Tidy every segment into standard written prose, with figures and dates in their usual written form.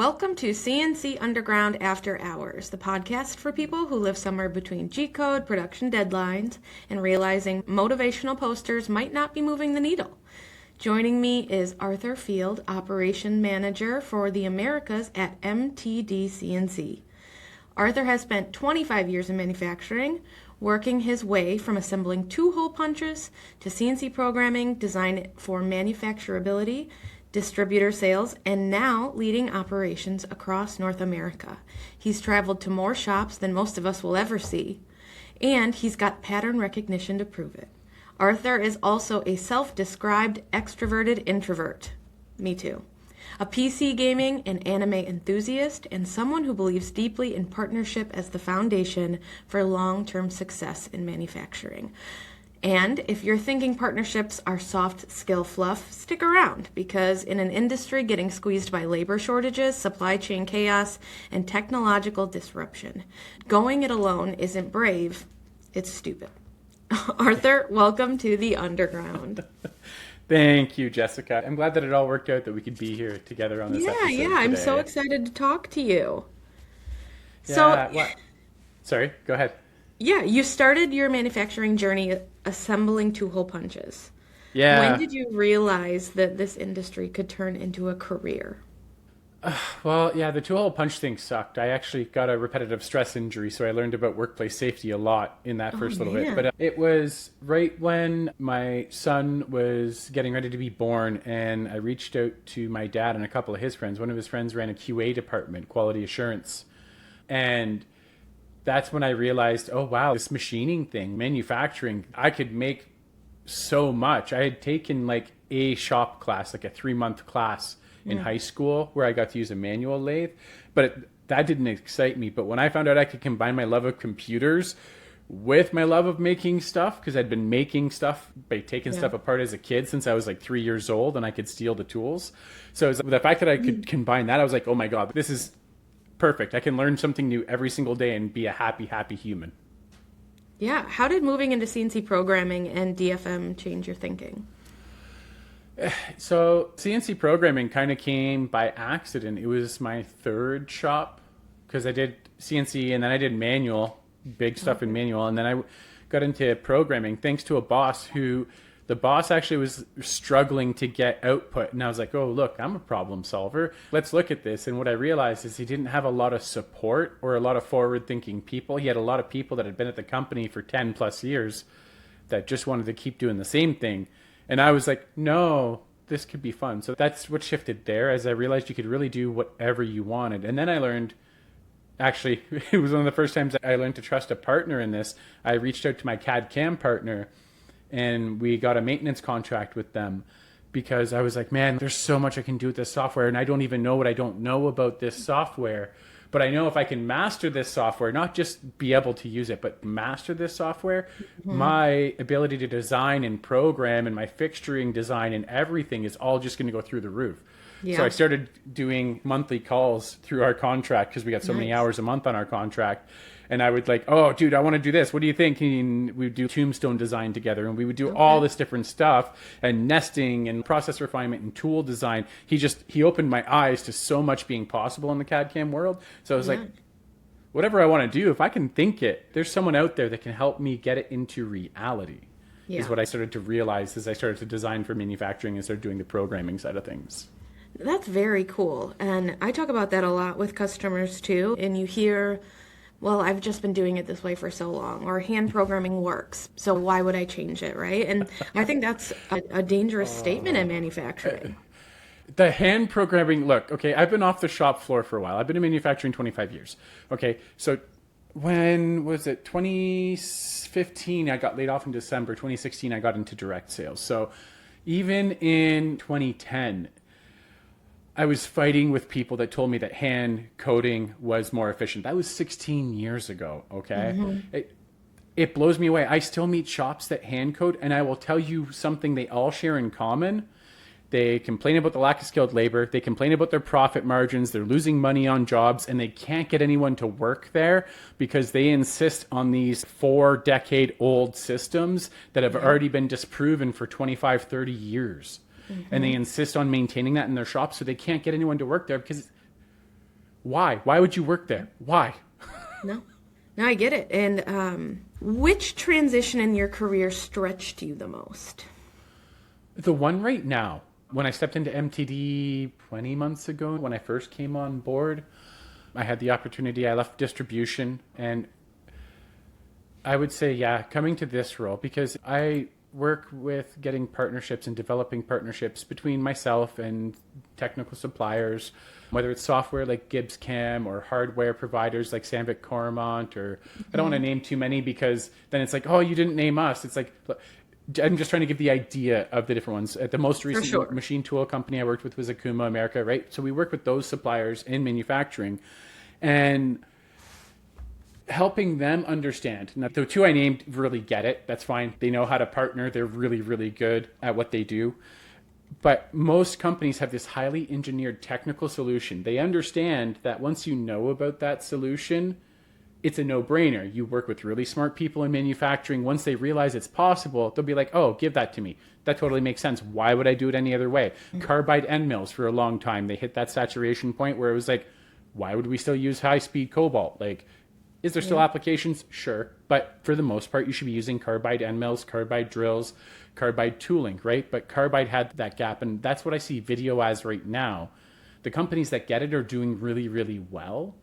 Welcome to CNC Underground After Hours, the podcast for people who live somewhere between G-code, production deadlines, and realizing motivational posters might not be moving the needle. Joining me is Arthur Field, Operation Manager for the Americas at MTDCNC. Arthur has spent 25 years in manufacturing, working his way from assembling two-hole punches to CNC programming, design for manufacturability, distributor sales, and now leading operations across North America. He's traveled to more shops than most of us will ever see, and he's got pattern recognition to prove it. Arthur is also a self-described extroverted introvert. Me too. A PC gaming and anime enthusiast, and someone who believes deeply in partnership as the foundation for long-term success in manufacturing. And if you're thinking partnerships are soft skill fluff, stick around, because in an industry getting squeezed by labor shortages, supply chain chaos, and technological disruption, going it alone isn't brave, it's stupid. Arthur, welcome to the Underground. Thank you, Jessica. I'm glad that it all worked out that we could be here together on this episode today. I'm so excited to talk to you. Sorry, go ahead. Yeah, you started your manufacturing journey assembling two-hole punches. Yeah. When did you realize that this industry could turn into a career? The two-hole punch thing sucked. I actually got a repetitive stress injury, so I learned about workplace safety a lot in that first little bit. But it was right when my son was getting ready to be born, and I reached out to my dad and a couple of his friends. One of his friends ran a QA department, quality assurance, and that's when I realized, oh wow, this machining thing, manufacturing, I could make so much. I had taken like a shop class, like a 3-month class in high school where I got to use a manual lathe, but that didn't excite me. But when I found out I could combine my love of computers with my love of making stuff, because I'd been making stuff by taking stuff apart as a kid since I was like 3 years old, and I could steal the tools. So it was the fact that I could combine that, I was like, oh my God, this is perfect. I can learn something new every single day and be a happy human. Yeah. How did moving into CNC programming and DFM change your thinking? So CNC programming kind of came by accident. It was my third shop, because I did CNC and then I did manual, big stuff in manual. And then I got into programming thanks to a boss who, the boss actually was struggling to get output. And I was like, oh, look, I'm a problem solver. Let's look at this. And what I realized is he didn't have a lot of support or a lot of forward-thinking people. He had a lot of people that had been at the company for 10 plus years that just wanted to keep doing the same thing. And I was like, no, this could be fun. So that's what shifted there, as I realized you could really do whatever you wanted. And then I learned, actually, it was one of the first times I learned to trust a partner in this. I reached out to my CAD CAM partner, and we got a maintenance contract with them, because I was like, man, there's so much I can do with this software, and I don't even know what I don't know about this software. But I know if I can master this software, not just be able to use it, but master this software, my ability to design and program and my fixturing design and everything is all just going to go through the roof. Yeah. So I started doing monthly calls through our contract, because we got so many hours a month on our contract. And I would like, oh, dude, I want to do this. What do you think? And we would do tombstone design together, and we would do all this different stuff, and nesting and process refinement and tool design. He opened my eyes to so much being possible in the CAD CAM world. So I was like, whatever I want to do, if I can think it, there's someone out there that can help me get it into reality. Is what I started to realize as I started to design for manufacturing and started doing the programming side of things. That's very cool. And I talk about that a lot with customers too. And you hear, well, I've just been doing it this way for so long, or hand programming works, so why would I change it, right? And I think that's a dangerous statement in manufacturing. The hand programming, look, okay, I've been off the shop floor for a while. I've been in manufacturing 25 years. Okay, so when was it? 2015, I got laid off in December. 2016, I got into direct sales. So even in 2010, I was fighting with people that told me that hand coding was more efficient. That was 16 years ago, okay? It blows me away. I still meet shops that hand code, and I will tell you something they all share in common. They complain about the lack of skilled labor. They complain about their profit margins. They're losing money on jobs, and they can't get anyone to work there because they insist on these 4-decade-old systems that have already been disproven for 25, 30 years. And they insist on maintaining that in their shop, so they can't get anyone to work there because Why? Why would you work there? Why? No, no, I get it. And which transition in your career stretched you the most? The one right now, when I stepped into MTD 20 months ago, when I first came on board, I had the opportunity. I left distribution, and I would say, yeah, coming to this role, because I work with getting partnerships and developing partnerships between myself and technical suppliers, whether it's software like Gibbs Cam or hardware providers like Sandvik Coromant, or I don't want to name too many because then it's like, oh, you didn't name us. It's like, I'm just trying to give the idea of the different ones. At the most recent machine tool company I worked with was Akuma America, right? So we work with those suppliers in manufacturing, and helping them understand. Now, the two I named really get it. That's fine. They know how to partner. They're really, really good at what they do. But most companies have this highly engineered technical solution. They understand that once you know about that solution, it's a no-brainer. You work with really smart people in manufacturing. Once they realize it's possible, they'll be like, oh, give that to me. That totally makes sense. Why would I do it any other way? Carbide end mills for a long time, they hit that saturation point where it was like, why would we still use high-speed cobalt? Like, is there still applications? Sure. But for the most part, you should be using carbide end mills, carbide drills, carbide tooling, right? But carbide had that gap, and that's what I see video as right now. The companies that get it are doing really, really well.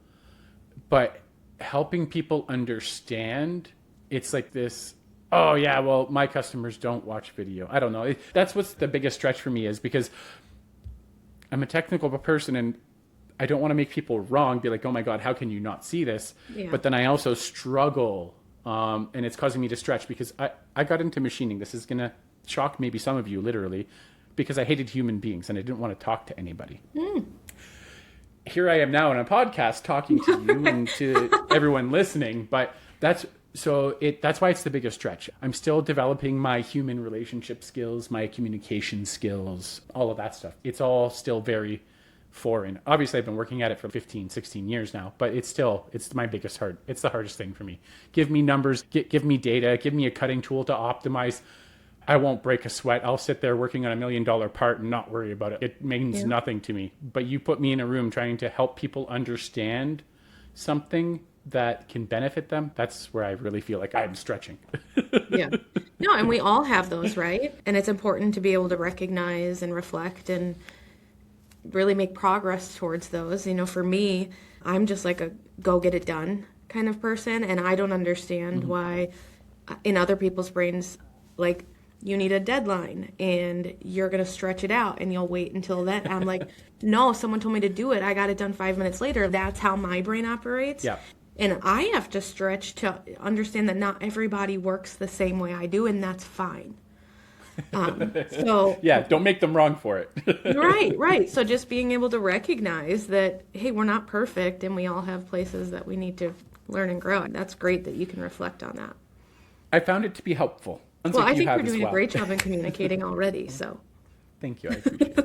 But helping people understand, it's like this, oh yeah, well, my customers don't watch video. I don't know. That's what's the biggest stretch for me, is because I'm a technical person, and I don't want to make people wrong, be like, oh my God, how can you not see this? Yeah. But then I also struggle, and it's causing me to stretch, because I got into machining. This is going to shock maybe some of you, literally, because I hated human beings and I didn't want to talk to anybody. Here I am now on a podcast talking to you and to everyone listening, but that's why it's the biggest stretch. I'm still developing my human relationship skills, my communication skills, all of that stuff. It's all still very foreign. Obviously, I've been working at it for 15, 16 years now, but it's my biggest it's the hardest thing for me. Give me numbers, give me data, give me a cutting tool to optimize. I won't break a sweat. I'll sit there working on $1 million part and not worry about it. It means nothing to me. But you put me in a room trying to help people understand something that can benefit them. That's where I really feel like I'm stretching. Yeah. No, and we all have those, right? And it's important to be able to recognize and reflect and really make progress towards those. You know, for me, I'm just like a go get it done kind of person, and I don't understand why in other people's brains, like, you need a deadline and you're going to stretch it out and you'll wait until then. I'm like, no, someone told me to do it. I got it done 5 minutes later. That's how my brain operates. Yeah. And I have to stretch to understand that not everybody works the same way I do, and that's fine. So yeah, don't make them wrong for it. Right. So just being able to recognize that, hey, we're not perfect and we all have places that we need to learn and grow. That's great that you can reflect on that. I found it to be helpful. Well, I think you're doing a great job in communicating already. So thank you. I appreciate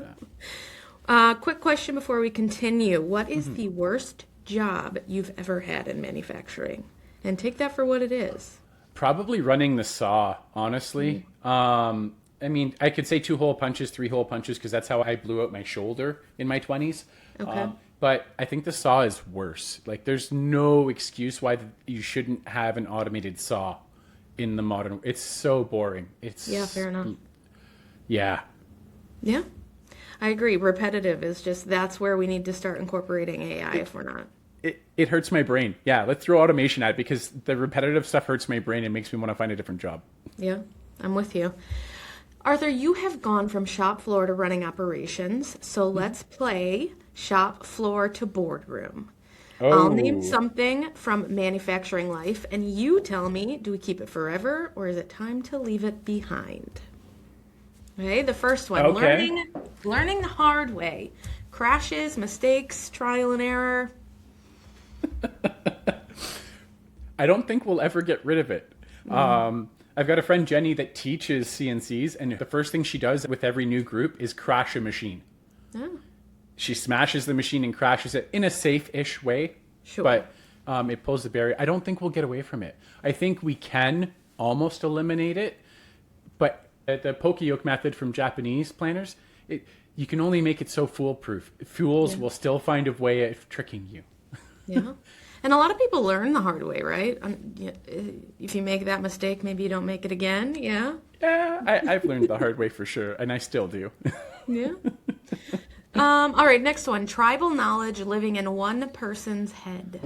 that. Quick question before we continue. What is the worst job you've ever had in manufacturing? And take that for what it is. Probably running the saw, honestly. I mean, I could say 2-hole punches, 3-hole punches, because that's how I blew out my shoulder in my 20s. Okay. But I think the saw is worse. Like, there's no excuse why you shouldn't have an automated saw in the modern. It's so boring. Yeah, fair enough. Yeah. Yeah. I agree. Repetitive is just, that's where we need to start incorporating AI if we're not. It hurts my brain. Yeah, let's throw automation at it, because the repetitive stuff hurts my brain and makes me want to find a different job. Yeah, I'm with you. Arthur, you have gone from shop floor to running operations, so let's play shop floor to boardroom. Oh. I'll name something from manufacturing life, and you tell me, do we keep it forever, or is it time to leave it behind? Okay, the first one, learning the hard way. Crashes, mistakes, trial and error. I don't think we'll ever get rid of it. I've got a friend, Jenny, that teaches CNCs, and the first thing she does with every new group is crash a machine. Oh. She smashes the machine and crashes it in a safe-ish way, but it pulls the barrier. I don't think we'll get away from it. I think we can almost eliminate it, but the poke-yoke method from Japanese planners, you can only make it so foolproof. Fools will still find a way of tricking you. Yeah. And a lot of people learn the hard way, right? If you make that mistake, maybe you don't make it again. Yeah. Yeah, I've learned the hard way for sure, and I still do. Yeah. All right, next one. Tribal knowledge living in one person's head.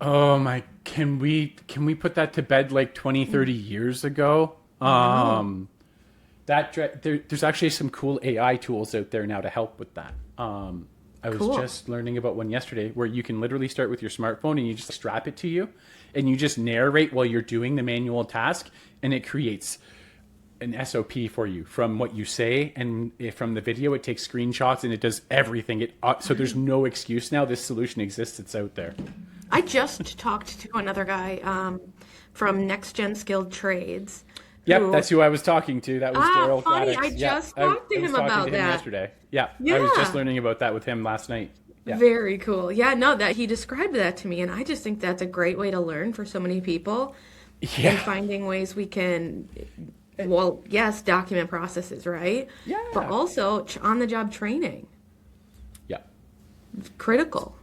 Oh my, can we put that to bed like 20, 30 years ago? There's actually some cool AI tools out there now to help with that. I was just learning about one yesterday where you can literally start with your smartphone and you just strap it to you and you just narrate while you're doing the manual task, and it creates an SOP for you from what you say, and from the video it takes screenshots and it does everything. So there's no excuse now. This solution exists. It's out there. I just talked to another guy from Next Gen Skilled Trades. Yep, that's who I was talking to. That was Daryl. Funny. I just talked to him about that yesterday. Yeah, I was just learning about that with him last night. Yeah. Very cool. Yeah, no, that he described that to me, and I just think that's a great way to learn for so many people. Yeah. And finding ways we can, well, yes, document processes, right? Yeah. But also on-the-job training. Yeah. Critical.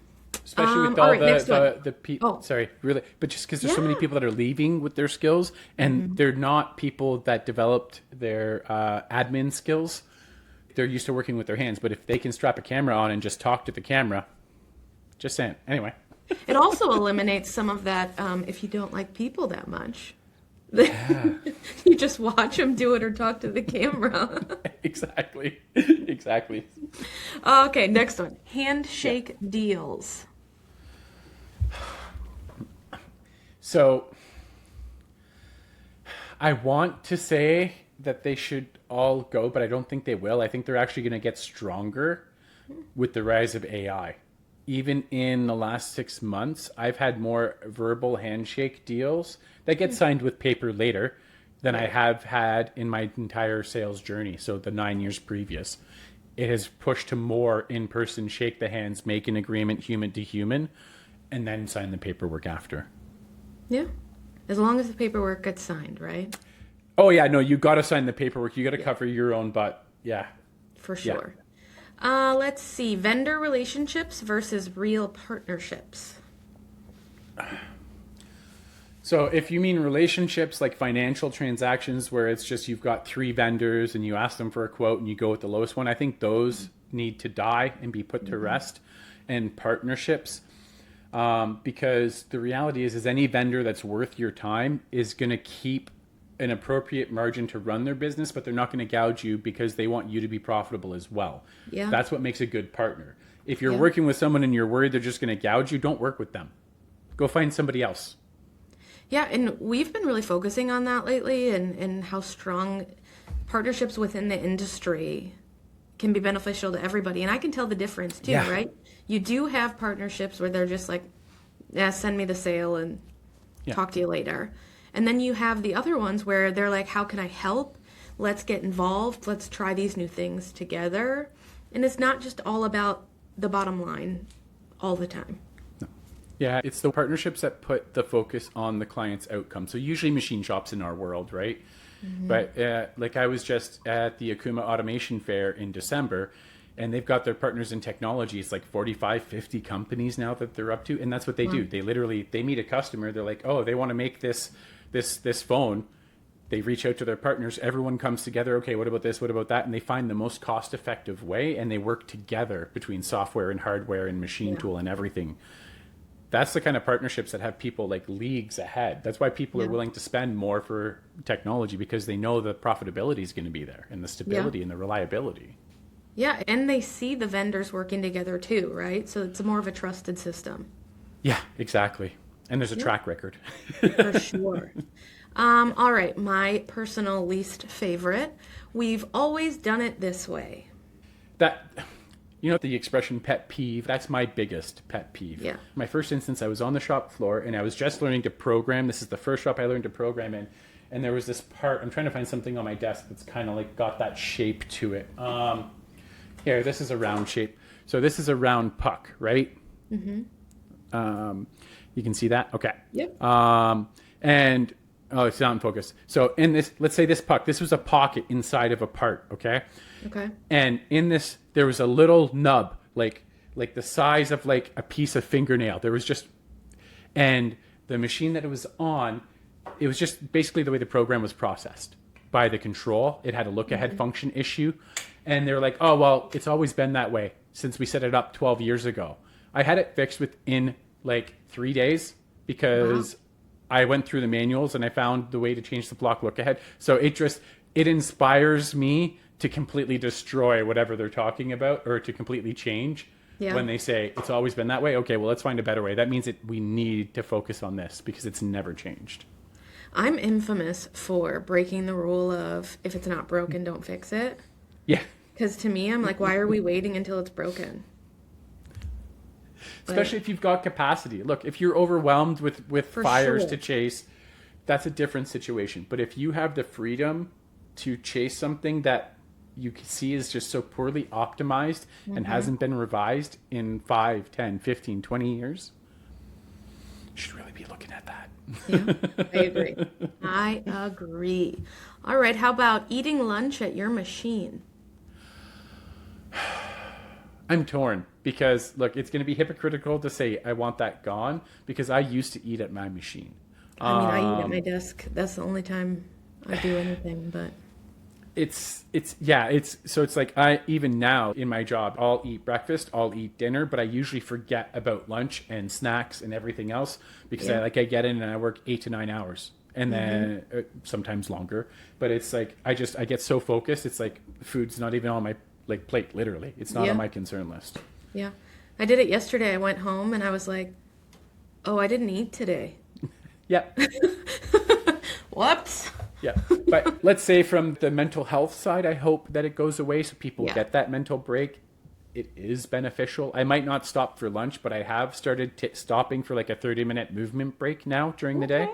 Especially with all the people, really, but just because there's so many people that are leaving with their skills, and they're not people that developed their admin skills. They're used to working with their hands, but if they can strap a camera on and just talk to the camera, just saying. Anyway. It also eliminates some of that if you don't like people that much. You just watch them do it or talk to the camera. Exactly. Okay, next one. Handshake deals. So I want to say that they should all go, but I don't think they will. I think they're actually going to get stronger with the rise of AI. Even in the last 6 months, I've had more verbal handshake deals that get signed with paper later than I have had in my entire sales journey. So the 9 years previous, it has pushed to more in-person, shake the hands, make an agreement human to human, and then sign the paperwork after. Yeah. As long as the paperwork gets signed, right? Oh, yeah. No, you got to sign the paperwork. You got to cover your own butt. Yeah. For sure. Yeah. Let's see. Vendor relationships versus real partnerships. So if you mean relationships like financial transactions where it's just you've got 3 vendors and you ask them for a quote and you go with the lowest one, I think those need to die and be put to rest. And partnerships, because the reality is any vendor that's worth your time is going to keep an appropriate margin to run their business, but they're not going to gouge you because they want you to be profitable as well. Yeah. That's what makes a good partner. If you're working with someone and you're worried they're just going to gouge you, don't work with them. Go find somebody else. Yeah, and we've been really focusing on that lately, and how strong partnerships within the industry can be beneficial to everybody. And I can tell the difference too, right? You do have partnerships where they're just like, yeah, send me the sale and talk to you later. And then you have the other ones where they're like, how can I help? Let's get involved. Let's try these new things together. And it's not just all about the bottom line all the time. No. Yeah, it's the partnerships that put the focus on the client's outcome. So usually machine shops in our world, right? But like I was just at the Akuma Automation Fair in December, and they've got their partners in technology. It's like 45, 50 companies now that they're up to. And that's what they do. They meet a customer. They're like, oh, they want to make this phone. They reach out to their partners. Everyone comes together. Okay, what about this? What about that? And they find the most cost-effective way, and they work together between software and hardware and machine tool and everything. That's the kind of partnerships that have people like leagues ahead. That's why people are willing to spend more for technology, because they know the profitability is going to be there and the stability and the reliability. Yeah, and they see the vendors working together too, right? So it's more of a trusted system. Yeah, exactly. And there's a track record. For sure. All right, my personal least favorite. We've always done it this way. That, you know, the expression pet peeve, that's my biggest pet peeve. Yeah. My first instance, I was on the shop floor and I was just learning to program. This is the first shop I learned to program in. And there was this part, I'm trying to find something on my desk that's kind of like got that shape to it. Here, this is a round shape. So this is a round puck, right? Mm-hmm. You can see that? Okay. Yep. And, oh, it's not in focus. So in this, let's say this puck, this was a pocket inside of a part, okay? Okay. And in this there was a little nub, like the size of like a piece of fingernail. There was just, and the machine that it was on, it was just basically the way the program was processed by the control. It had a look ahead function issue. And they're like, oh, well, it's always been that way since we set it up 12 years ago. I had it fixed within like 3 days because I went through the manuals and I found the way to change the block look ahead. So it inspires me to completely destroy whatever they're talking about, or to completely change. When they say it's always been that way. Okay, well, let's find a better way. That means that we need to focus on this because it's never changed. I'm infamous for breaking the rule of if it's not broken, don't fix it. Yeah. Because to me, I'm like, why are we waiting until it's broken? Especially if you've got capacity. Look, if you're overwhelmed with fires to chase, that's a different situation. But if you have the freedom to chase something that you can see is just so poorly optimized and hasn't been revised in 5, 10, 15, 20 years, you should really be looking at that. Yeah, I agree. I agree. All right, how about eating lunch at your machine? I'm torn because, look, it's going to be hypocritical to say I want that gone because I used to eat at my machine. I mean, I eat at my desk. That's the only time I do anything, but... It's like I, even now in my job, I'll eat breakfast, I'll eat dinner, but I usually forget about lunch and snacks and everything else because I get in and I work 8 to 9 hours and then sometimes longer. But it's like, I get so focused. It's like food's not even on my plate, literally. It's not on my concern list. Yeah. I did it yesterday. I went home and I was like, oh, I didn't eat today. Yep. Whoops. Yeah, but let's say from the mental health side, I hope that it goes away so people get that mental break. It is beneficial. I might not stop for lunch, but I have started stopping for like a 30-minute movement break now during the day.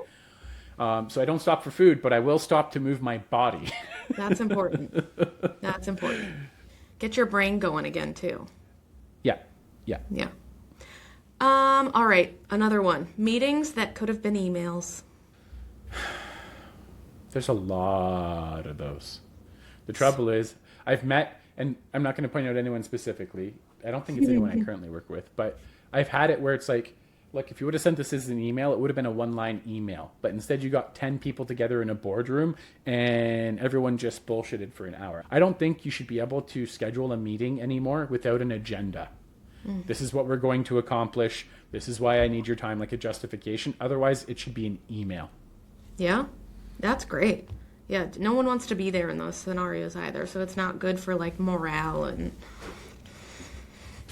So I don't stop for food, but I will stop to move my body. That's important. That's important. Get your brain going again, too. Yeah. All right, another one. Meetings that could have been emails. There's a lot of those. The trouble is, I've met, and I'm not going to point out anyone specifically. I don't think it's anyone I currently work with, but I've had it where it's like, look, if you would have sent this as an email, it would have been a one-line email. But instead, you got 10 people together in a boardroom, and everyone just bullshitted for an hour. I don't think you should be able to schedule a meeting anymore without an agenda. This is what we're going to accomplish. This is why I need your time, like a justification. Otherwise, it should be an email. Yeah. That's great. Yeah, no one wants to be there in those scenarios either, so it's not good for like morale and...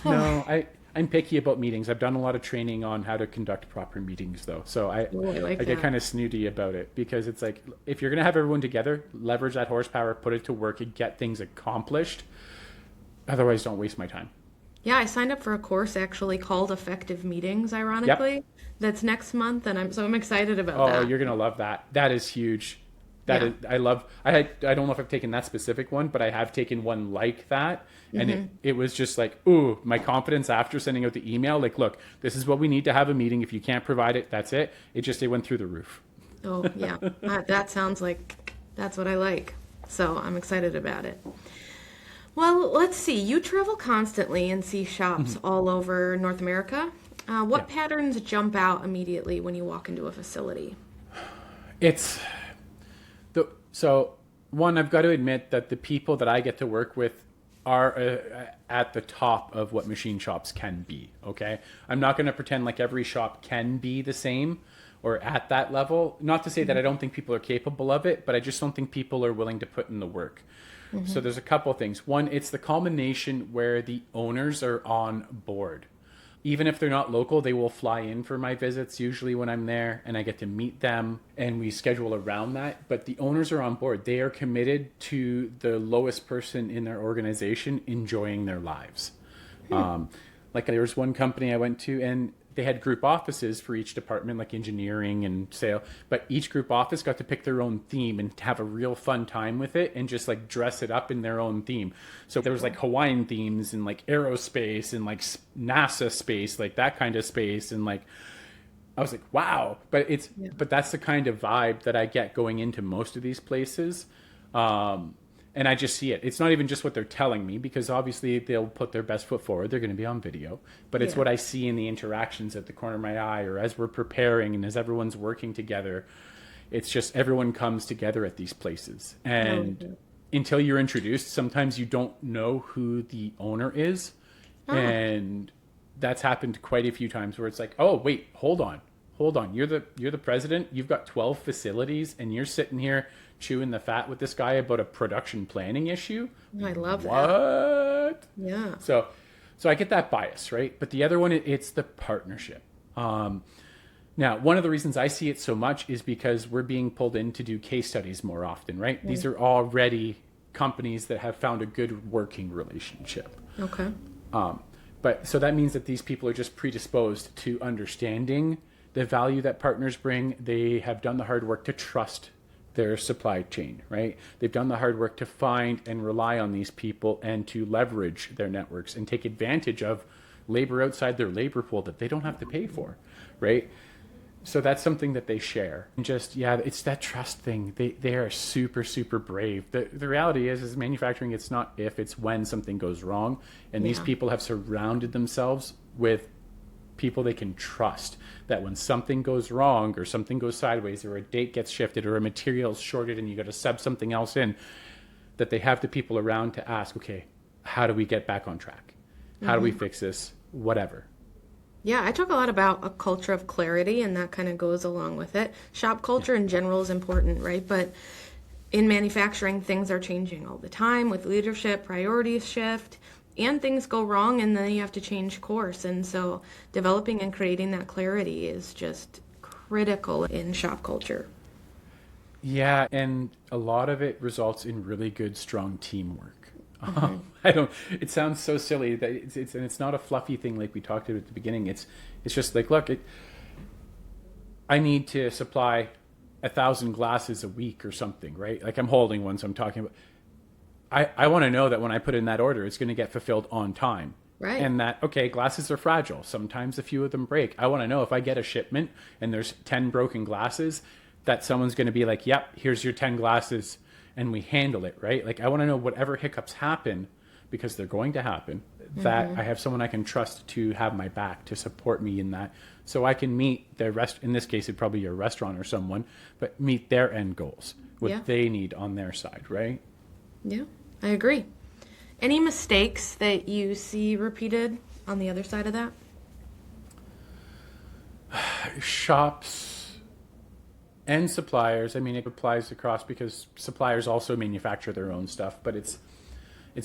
No, I'm picky about meetings. I've done a lot of training on how to conduct proper meetings though. So I get kind of snooty about it because it's like, if you're going to have everyone together, leverage that horsepower, put it to work and get things accomplished. Otherwise, don't waste my time. Yeah, I signed up for a course actually called Effective Meetings, ironically. Yep. That's next month, and I'm excited about that. Oh, you're gonna love that. That is huge. I don't know if I've taken that specific one, but I have taken one like that, and it was just like, ooh, my confidence after sending out the email. Like, look, this is what we need to have a meeting. If you can't provide it, that's it. It went through the roof. Oh yeah, that sounds like that's what I like. So I'm excited about it. Well, let's see. You travel constantly and see shops all over North America. What patterns jump out immediately when you walk into a facility? So one, I've got to admit that the people that I get to work with are at the top of what machine shops can be. Okay, I'm not going to pretend like every shop can be the same or at that level. Not to say that I don't think people are capable of it, but I just don't think people are willing to put in the work. So there's a couple things. One, it's the culmination where the owners are on board. Even if they're not local, they will fly in for my visits, usually when I'm there, and I get to meet them, and we schedule around that. But the owners are on board. They are committed to the lowest person in their organization enjoying their lives. Like there was one company I went to, and they had group offices for each department, like engineering and sale, but each group office got to pick their own theme and have a real fun time with it and just like dress it up in their own theme. So there was like Hawaiian themes and like aerospace and like NASA space, like that kind of space. And like, I was like, wow, but but that's the kind of vibe that I get going into most of these places. And I just see it. It's not even just what they're telling me, because obviously they'll put their best foot forward. They're going to be on video. But it's what I see in the interactions at the corner of my eye, or as we're preparing and as everyone's working together. It's just everyone comes together at these places. And until you're introduced, sometimes you don't know who the owner is. And that's happened quite a few times where it's like, oh, wait, hold on. You're the president. You've got 12 facilities and you're sitting here chewing the fat with this guy about a production planning issue. I love that. What? Yeah. So I get that bias, right? But the other one, it's the partnership. Now, one of the reasons I see it so much is because we're being pulled in to do case studies more often, right? These are already companies that have found a good working relationship. Okay. But so that means that these people are just predisposed to understanding the value that partners bring. They have done the hard work to trust their supply chain, right? They've done the hard work to find and rely on these people and to leverage their networks and take advantage of labor outside their labor pool that they don't have to pay for, right? So that's something that they share. And just, it's that trust thing. They are super, super brave. The reality is manufacturing, it's not if, it's when something goes wrong. And these people have surrounded themselves with people they can trust, that when something goes wrong or something goes sideways or a date gets shifted or a material's shorted and you got to sub something else in, that they have the people around to ask, okay, how do we get back on track? How do we fix this? Whatever. Yeah, I talk a lot about a culture of clarity, and that kind of goes along with it. Shop culture in general is important, right? But in manufacturing, things are changing all the time with leadership, priorities shift, and things go wrong, and then you have to change course. And so developing and creating that clarity is just critical in shop culture. Yeah, and a lot of it results in really good, strong teamwork. It sounds so silly that it's not a fluffy thing like we talked about at the beginning. It's just like, look, I need to supply 1,000 glasses a week or something, right? Like I'm holding one, so I'm talking about, I want to know that when I put in that order, it's going to get fulfilled on time. Right. And that, okay, glasses are fragile. Sometimes a few of them break. I want to know if I get a shipment and there's 10 broken glasses, that someone's going to be like, yep, here's your 10 glasses. And we handle it, right? Like I want to know whatever hiccups happen, because they're going to happen, that I have someone I can trust to have my back, to support me in that. So I can meet their in this case, it'd probably be a restaurant or someone, but meet their end goals, what they need on their side, right? Yeah, I agree. Any mistakes that you see repeated on the other side of that? Shops and suppliers. I mean, it applies across, because suppliers also manufacture their own stuff, but it's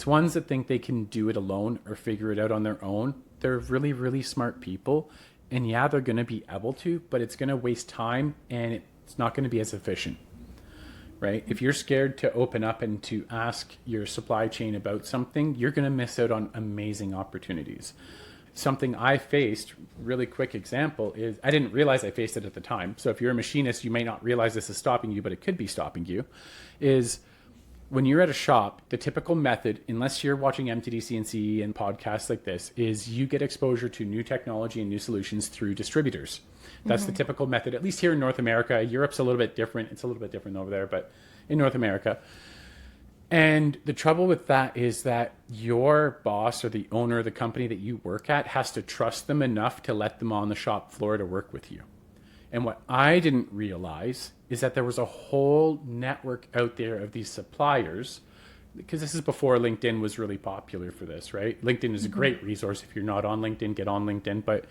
ones that think they can do it alone or figure it out on their own. They're really, really smart people, and they're going to be able to, but it's going to waste time and it's not going to be as efficient, right? If you're scared to open up and to ask your supply chain about something, you're going to miss out on amazing opportunities. Something I faced, really quick example, is I didn't realize I faced it at the time. So if you're a machinist, you may not realize this is stopping you, but it could be stopping you, is when you're at a shop, the typical method, unless you're watching MTDCNC and podcasts like this, is you get exposure to new technology and new solutions through distributors. That's the typical method, at least here in North America. Europe's a little bit different. It's a little bit different over there, but in North America. And the trouble with that is that your boss or the owner of the company that you work at has to trust them enough to let them on the shop floor to work with you. And what I didn't realize is that there was a whole network out there of these suppliers, because this is before LinkedIn was really popular for this, right? LinkedIn is a great resource. If you're not on LinkedIn, get on LinkedIn. But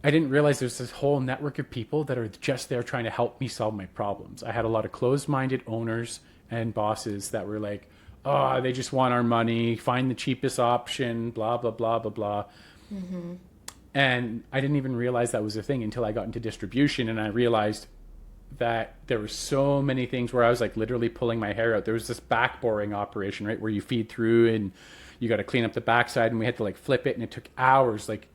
I didn't realize there's this whole network of people that are just there trying to help me solve my problems. I had a lot of closed-minded owners and bosses that were like, oh, they just want our money, find the cheapest option, blah, blah, blah, blah, blah. And I didn't even realize that was a thing until I got into distribution, and I realized that there were so many things where I was like literally pulling my hair out. There was this back boring operation, right, where you feed through and you got to clean up the backside, and we had to like flip it, and it took hours, like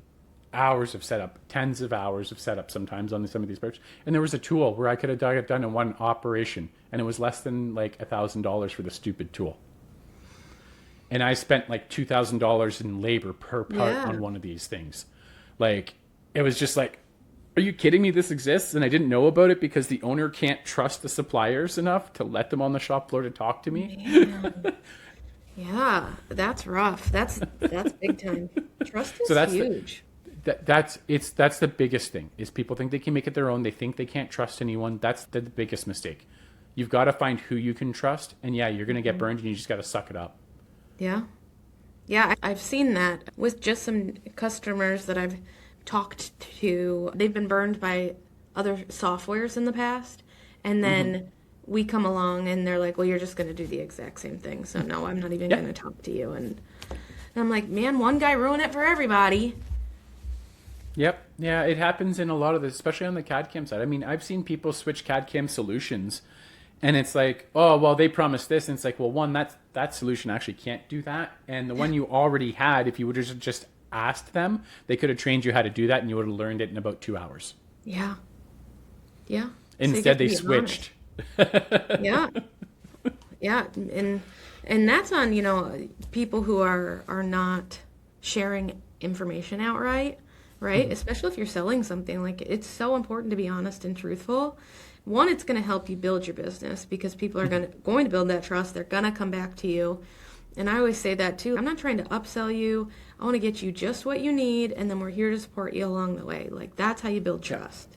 hours of setup, tens of hours of setup sometimes on some of these parts. And there was a tool where I could have got it done in one operation, and it was less than like $1,000 for the stupid tool. And I spent like $2,000 in labor per part on one of these things. Like, it was just like, are you kidding me? This exists and I didn't know about it because the owner can't trust the suppliers enough to let them on the shop floor to talk to me. Man. Yeah, that's rough. That's big time. Trust is So that's huge. that's the biggest thing is people think they can make it their own. They think they can't trust anyone. That's the biggest mistake. You've got to find who you can trust. And yeah, you're going to get burned and you just got to suck it up. Yeah. Yeah, I've seen that with just some customers that I've talked to. They've been burned by other softwares in the past. And then we come along and they're like, well, you're just going to do the exact same thing. So no, I'm not even going to talk to you. And I'm like, man, one guy ruined it for everybody. Yep. Yeah, it happens in a lot of this, especially on the CAD CAM side. I mean, I've seen people switch CAD CAM solutions and it's like, oh, well, they promised this. And it's like, well, one, that solution actually can't do that. And the one you already had, if you would have just asked them, they could have trained you how to do that and you would have learned it in about 2 hours. Yeah. Yeah. Instead, they switched. Yeah. Yeah. And that's on, people who are not sharing information outright, right? Especially if you're selling something. Like, it's so important to be honest and truthful. One, it's going to help you build your business because people are going to build that trust. They're going to come back to you. And I always say that too. I'm not trying to upsell you. I want to get you just what you need, and then we're here to support you along the way. Like, that's how you build trust.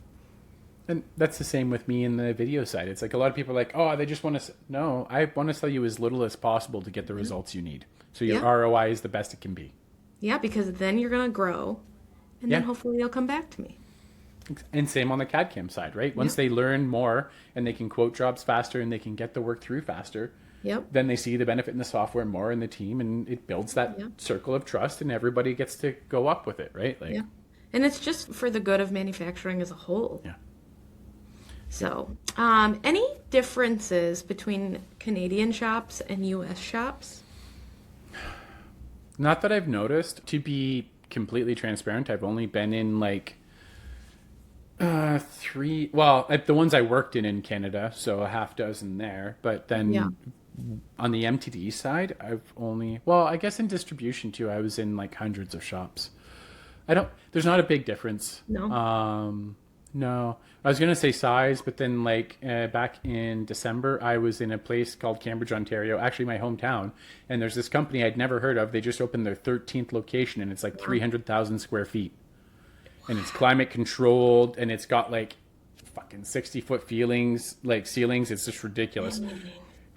And that's the same with me in the video side. It's like a lot of people are like, oh, they just want to... No, I want to sell you as little as possible to get the results you need. So your ROI is the best it can be. Yeah, because then you're going to grow, and then hopefully they'll come back to me. And same on the CAD CAM side, right? Once they learn more and they can quote jobs faster and they can get the work through faster, then they see the benefit in the software more in the team, and it builds that circle of trust, and everybody gets to go up with it, right? Like, and it's just for the good of manufacturing as a whole. Yeah. So, any differences between Canadian shops and U.S. shops? Not that I've noticed. To be completely transparent, I've only been in like 3, well, the ones I worked in Canada, so a half dozen there. But then on the MTD side, I've only, well, I guess in distribution too, I was in like hundreds of shops. There's not a big difference. No, I was going to say size, but then like back in December, I was in a place called Cambridge, Ontario, actually my hometown. And there's this company I'd never heard of. They just opened their 13th location and it's like 300,000 square feet. And it's climate controlled and it's got like fucking 60-foot ceilings. It's just ridiculous.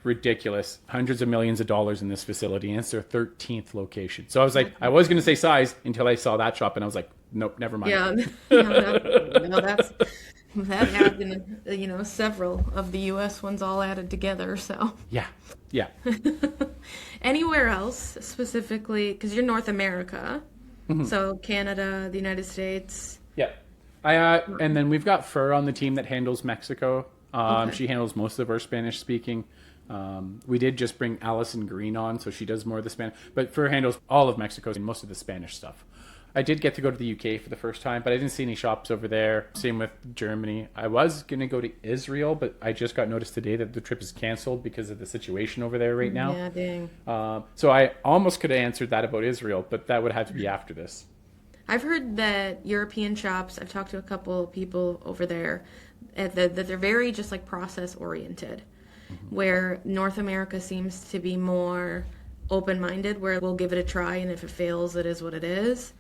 Ridiculous. Hundreds of millions of dollars in this facility. And it's their 13th location. So I was like, I was going to say size until I saw that shop and I was like, nope, never mind. That happened, several of the U.S. ones all added together, so. Yeah. Anywhere else, specifically, because you're North America, so Canada, the United States. Yeah. And then we've got Fur on the team that handles Mexico. She handles most of our Spanish speaking. We did just bring Allison Green on, so she does more of the Spanish, but Fur handles all of Mexico and most of the Spanish stuff. I did get to go to the UK for the first time, but I didn't see any shops over there. Same with Germany. I was going to go to Israel, but I just got notice today that the trip is canceled because of the situation over there right now. Yeah, dang. So I almost could have answered that about Israel, but that would have to be after this. I've heard that European shops, I've talked to a couple people over there, that they're very just like process oriented, where North America seems to be more open-minded, where we'll give it a try, and if it fails, it is what it is.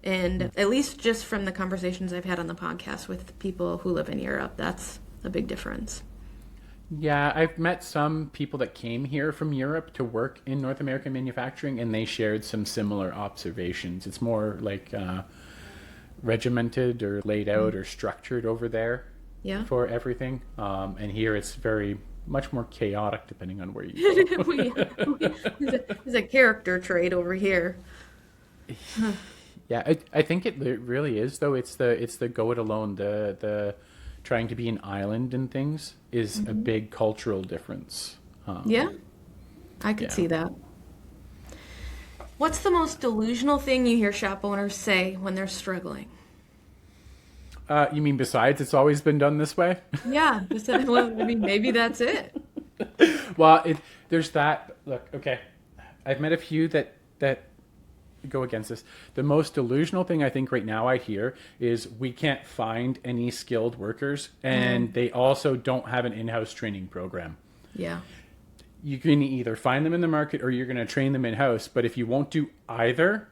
And at least just from the conversations I've had on the podcast with people who live in Europe, that's a big difference. Yeah, I've met some people that came here from Europe to work in North American manufacturing, and they shared some similar observations. It's more like regimented or laid out or structured over there for everything. And here it's very much more chaotic depending on where you go. There's a character trait over here. Yeah, I think it really is, though. It's the go it alone, the trying to be an island and things is a big cultural difference. I could see that. What's the most delusional thing you hear shop owners say when they're struggling? You mean besides it's always been done this way? Yeah, well, I mean, maybe that's it. Well, there's that. Look, okay, I've met a few that go against this. The most delusional thing I think right now I hear is we can't find any skilled workers, and they also don't have an in-house training program. Yeah. You can either find them in the market or you're going to train them in-house. But if you won't do either,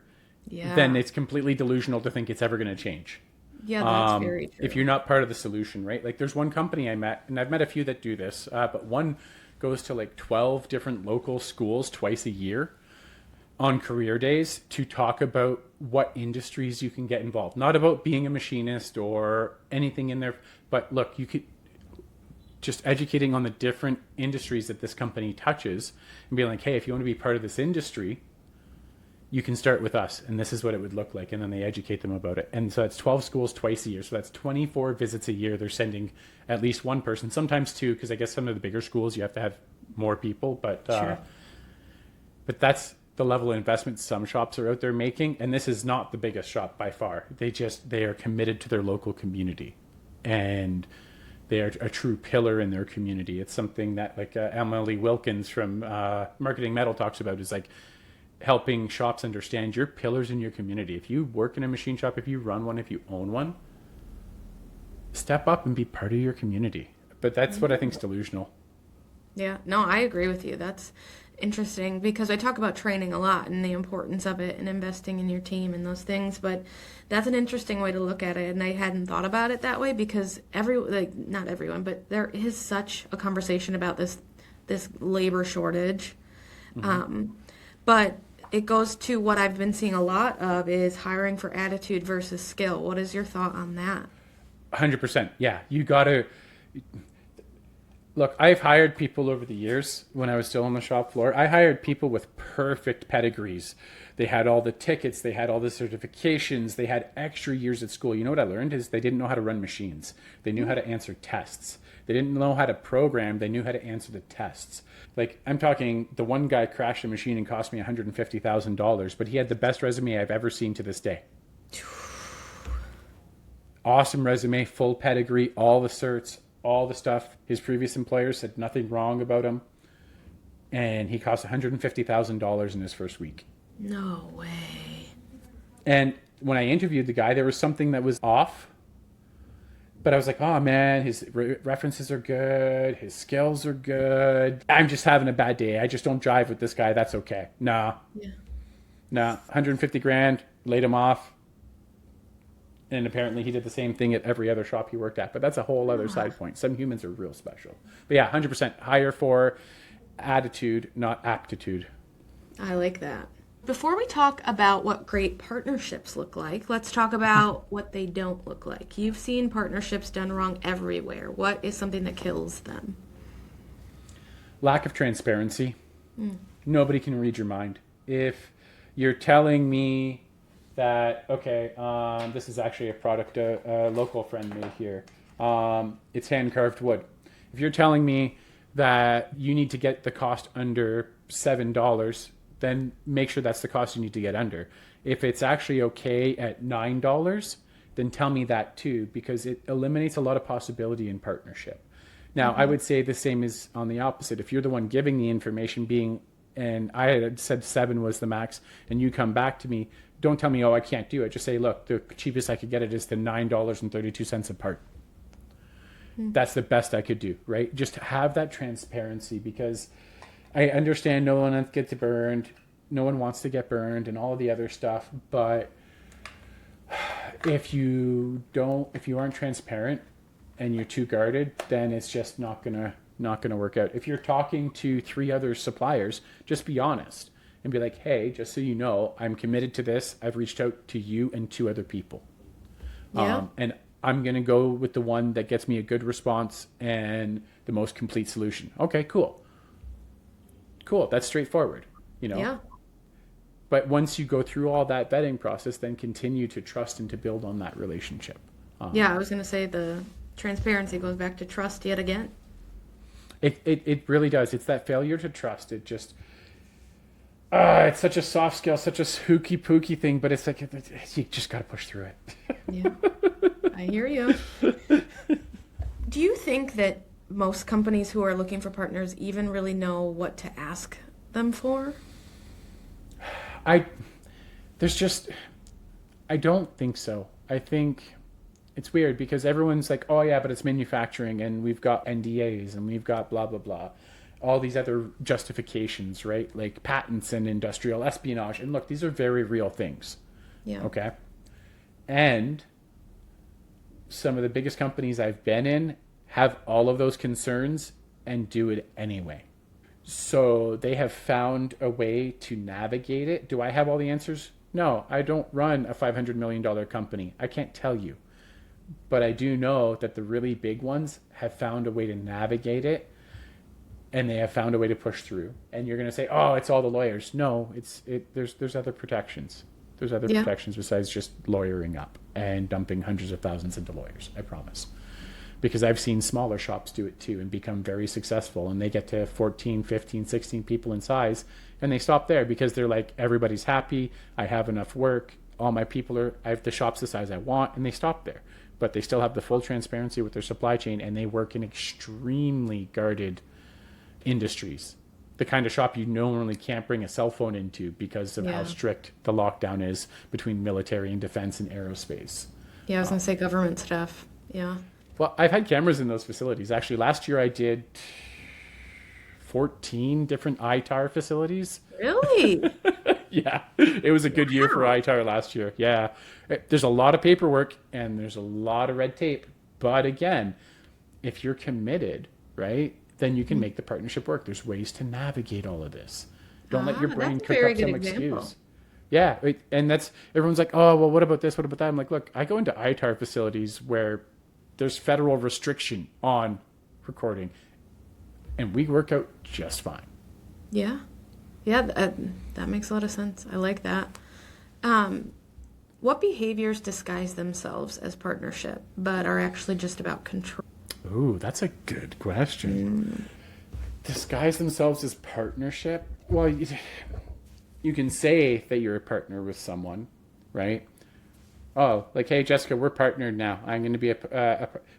then it's completely delusional to think it's ever going to change. Yeah, that's very true. If you're not part of the solution, right? Like there's one company I met, and I've met a few that do this, but one goes to like 12 different local schools twice a year on career days to talk about what industries you can get involved. Not about being a machinist or anything in there, but look, you could just educating on the different industries that this company touches and being like, hey, if you want to be part of this industry, you can start with us, and this is what it would look like. And then they educate them about it. And so that's 12 schools twice a year. So that's 24 visits a year. They're sending at least one person, sometimes two, because I guess some of the bigger schools, you have to have more people. But but that's the level of investment some shops are out there making. And this is not the biggest shop by far. They are committed to their local community. And they are a true pillar in their community. It's something that like Emily Wilkins from Marketing Metal talks about, is like helping shops understand your pillars in your community. If you work in a machine shop, if you run one, if you own one, step up and be part of your community. But that's what I think is delusional. Yeah, no, I agree with you. That's interesting because I talk about training a lot and the importance of it and investing in your team and those things, but that's an interesting way to look at it, and I hadn't thought about it that way because not everyone, but there is such a conversation about this labor shortage. But it goes to what I've been seeing a lot of is hiring for attitude versus skill. What is your thought on that? 100%. Yeah, you got to look. I've hired people over the years when I was still on the shop floor. I hired people with perfect pedigrees. They had all the tickets. They had all the certifications. They had extra years at school. You know what I learned is they didn't know how to run machines. They knew how to answer tests. They didn't know how to program. They knew how to answer the tests. Like I'm talking, the one guy crashed a machine and cost me $150,000, but he had the best resume I've ever seen to this day. Awesome resume, full pedigree, all the certs, all the stuff. His previous employer said nothing wrong about him. And he cost $150,000 in his first week. No way. And when I interviewed the guy, there was something that was off. But I was like, oh man, his references are good. His skills are good. I'm just having a bad day. I just don't jive with this guy. That's okay. Nah. Yeah. Nah. 150 grand, laid him off. And apparently he did the same thing at every other shop he worked at. But that's a whole other side point. Some humans are real special. But yeah, 100% hire for attitude, not aptitude. I like that. Before we talk about what great partnerships look like, let's talk about what they don't look like. You've seen partnerships done wrong everywhere. What is something that kills them? Lack of transparency. Nobody can read your mind. If you're telling me that, okay, this is actually a product a local friend made here. It's hand-carved wood. If you're telling me that you need to get the cost under $7, then make sure that's the cost you need to get under. If it's actually okay at $9, then tell me that too, because it eliminates a lot of possibility in partnership. Now, I would say the same is on the opposite. If you're the one giving the information and I had said 7 was the max, and you come back to me, don't tell me, oh, I can't do it. Just say, look, the cheapest I could get it is the $9.32 a part. That's the best I could do, right? Just have that transparency, because I understand no one gets burned, no one wants to get burned and all the other stuff, but if you aren't transparent and you're too guarded, then it's just not gonna work out. If you're talking to 3 other suppliers, just be honest and be like, hey, just so you know, I'm committed to this. I've reached out to you and 2 other people. Yeah. And I'm going to go with the one that gets me a good response and the most complete solution. Okay, cool. That's straightforward, Yeah. But once you go through all that vetting process, then continue to trust and to build on that relationship. Yeah, I was going to say the transparency goes back to trust yet again. It really does. It's that failure to trust. It just, it's such a soft skill, such a hooky pooky thing, but it's like, you just got to push through it. Yeah, I hear you. Do you think that most companies who are looking for partners even really know what to ask them for? there's just, I don't think so. I think it's weird because everyone's like, oh yeah, but it's manufacturing and we've got NDAs and we've got blah, blah, blah. All these other justifications, right? Like patents and industrial espionage. And look, these are very real things. Yeah. Okay. And some of the biggest companies I've been in have all of those concerns and do it anyway. So they have found a way to navigate it. Do I have all the answers? No, I don't run a $500 million company. I can't tell you. But I do know that the really big ones have found a way to navigate it, and they have found a way to push through. And you're going to say, oh, it's all the lawyers. No, there's other protections. There's other protections besides just lawyering up and dumping hundreds of thousands into lawyers, I promise. Because I've seen smaller shops do it too and become very successful, and they get to 14, 15, 16 people in size, and they stop there because they're like, everybody's happy, I have enough work, all my people are, I have the shops the size I want, and they stop there. But they still have the full transparency with their supply chain, and they work in extremely guarded industries. The kind of shop you normally can't bring a cell phone into because of how strict the lockdown is between military and defense and aerospace. Yeah, I was going to say government stuff. Yeah. Well, I've had cameras in those facilities. Actually, last year I did 14 different ITAR facilities. Really? Yeah, it was a good year for ITAR last year. Yeah, there's a lot of paperwork and there's a lot of red tape. But again, if you're committed, right, then you can make the partnership work. There's ways to navigate all of this. Don't let your brain cook up some excuse. Yeah, and that's, everyone's like, oh, well, what about this? What about that? I'm like, look, I go into ITAR facilities where there's federal restriction on recording, and we work out just fine. Yeah. Yeah, that makes a lot of sense. I like that. What behaviors disguise themselves as partnership, but are actually just about control? Ooh, that's a good question. Disguise themselves as partnership? Well, you can say that you're a partner with someone, right? Oh, like, hey, Jessica, we're partnered now. I'm going to be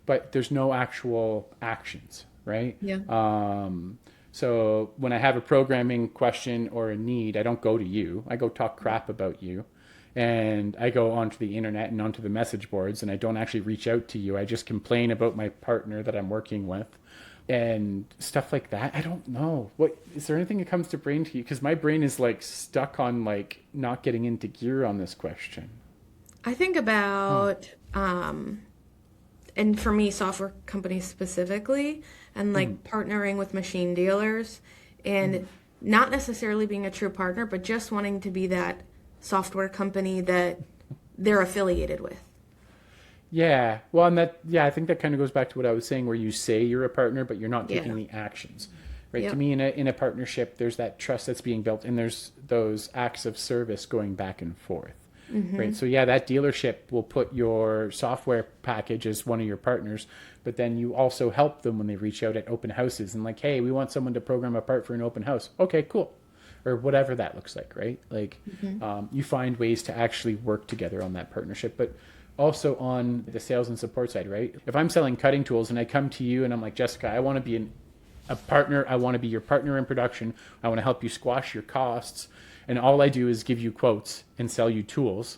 but there's no actual actions, right? Yeah. So when I have a programming question or a need, I don't go to you. I go talk crap about you. And I go onto the internet and onto the message boards, and I don't actually reach out to you. I just complain about my partner that I'm working with and stuff like that. I don't know. What is there anything that comes to brain to you? Because my brain is like stuck on like not getting into gear on this question. I think about, and for me, software companies specifically, and like partnering with machine dealers, and not necessarily being a true partner, but just wanting to be that software company that they're affiliated with. Yeah. Well, and I think that kind of goes back to what I was saying, where you say you're a partner, but you're not taking the actions. Right. Yep. To me, in a partnership, there's that trust that's being built, and there's those acts of service going back and forth. Mm-hmm. Right. So yeah, that dealership will put your software package as one of your partners, but then you also help them when they reach out at open houses and like, hey, we want someone to program a part for an open house. Okay, cool. Or whatever that looks like, right? Like you find ways to actually work together on that partnership, but also on the sales and support side, right? If I'm selling cutting tools and I come to you and I'm like, Jessica, I want to be a partner. I want to be your partner in production. I want to help you squash your costs. And all I do is give you quotes and sell you tools.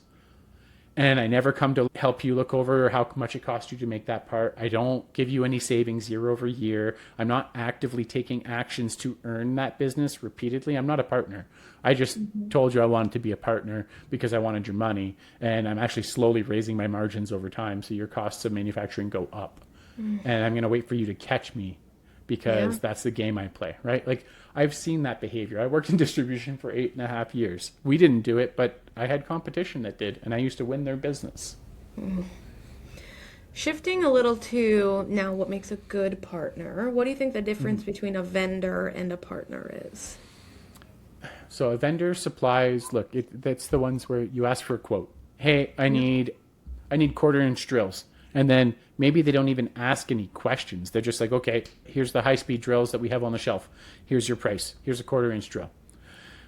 And I never come to help you look over how much it cost you to make that part. I don't give you any savings year over year. I'm not actively taking actions to earn that business repeatedly. I'm not a partner. I just told you I wanted to be a partner because I wanted your money. And I'm actually slowly raising my margins over time. So your costs of manufacturing go up. And I'm going to wait for you to catch me because that's the game I play, right? Like I've seen that behavior. I worked in distribution for 8.5 years. We didn't do it, but I had competition that did, and I used to win their business. Shifting a little to now what makes a good partner, what do you think the difference between a vendor and a partner is? So a vendor supplies, look, that's the ones where you ask for a quote. Hey, I need 1/4-inch drills. And then maybe they don't even ask any questions. They're just like, okay, here's the high-speed drills that we have on the shelf. Here's your price. Here's a 1/4-inch drill.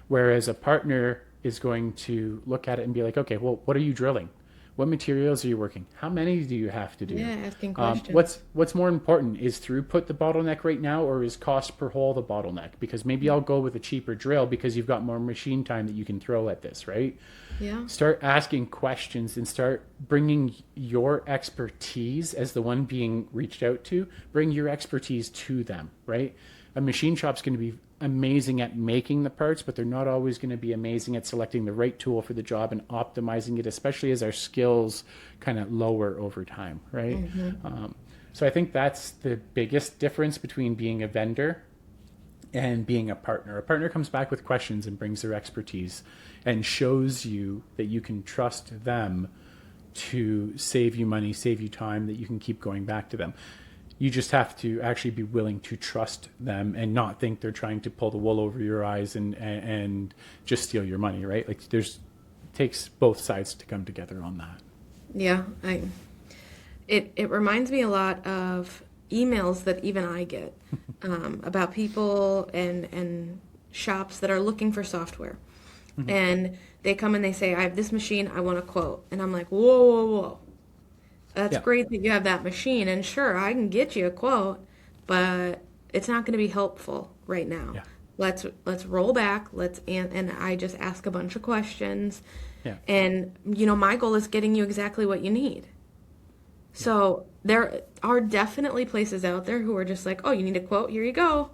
Whereas a partner is going to look at it and be like, okay, well, what are you drilling? What materials are you working? How many do you have to do? Yeah, asking questions. What's more important? Is throughput the bottleneck right now, or is cost per hole the bottleneck? Because maybe I'll go with a cheaper drill because you've got more machine time that you can throw at this, right? Yeah. Start asking questions and start bringing your expertise as the one being reached out to. Bring your expertise to them, right? A machine shop's going to be amazing at making the parts, but they're not always going to be amazing at selecting the right tool for the job and optimizing it, especially as our skills kind of lower over time, right? So I think that's the biggest difference between being a vendor and being a partner. A partner comes back with questions and brings their expertise and shows you that you can trust them to save you money, save you time, that you can keep going back to them. You just have to actually be willing to trust them and not think they're trying to pull the wool over your eyes and just steal your money, right? Like it takes both sides to come together on that. Yeah, it reminds me a lot of emails that even I get about people and shops that are looking for software. And they come and they say, I have this machine, I want a quote. And I'm like, whoa, whoa, whoa. That's great that you have that machine, and sure, I can get you a quote, but it's not going to be helpful right now. Yeah. Let's roll back. And I just ask a bunch of questions. Yeah. And my goal is getting you exactly what you need. So there are definitely places out there who are just like, oh, you need a quote? Here you go.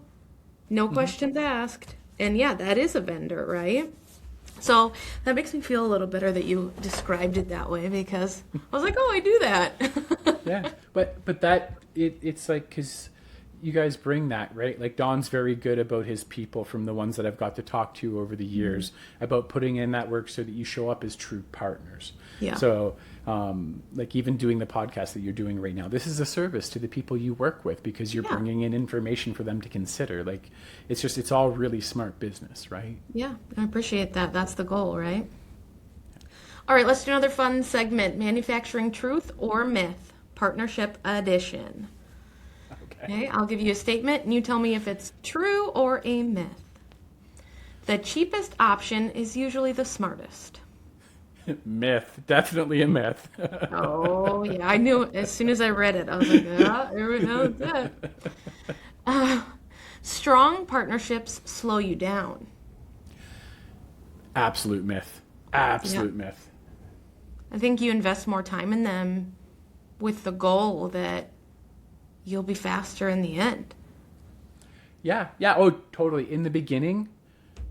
No questions asked. And yeah, that is a vendor, right? So that makes me feel a little better that you described it that way, because I was like, oh, I do that. Yeah, but that it's like, because you guys bring that, right? Like Don's very good about his people, from the ones that I've got to talk to over the years, about putting in that work so that you show up as true partners. Yeah. So like even doing the podcast that you're doing right now, this is a service to the people you work with, because you're bringing in information for them to consider. Like it's all really smart business, right? Yeah, I appreciate that. That's the goal, right? All right, let's do another fun segment, manufacturing truth or myth, partnership edition. Okay, I'll give you a statement and you tell me if it's true or a myth. The cheapest option is usually the smartest. Myth, definitely a myth. Oh, yeah, I knew as soon as I read it. I was like, yeah, here we go. Strong partnerships slow you down. Absolute myth. Absolute myth. I think you invest more time in them with the goal that you'll be faster in the end. Yeah. Oh, totally. In the beginning,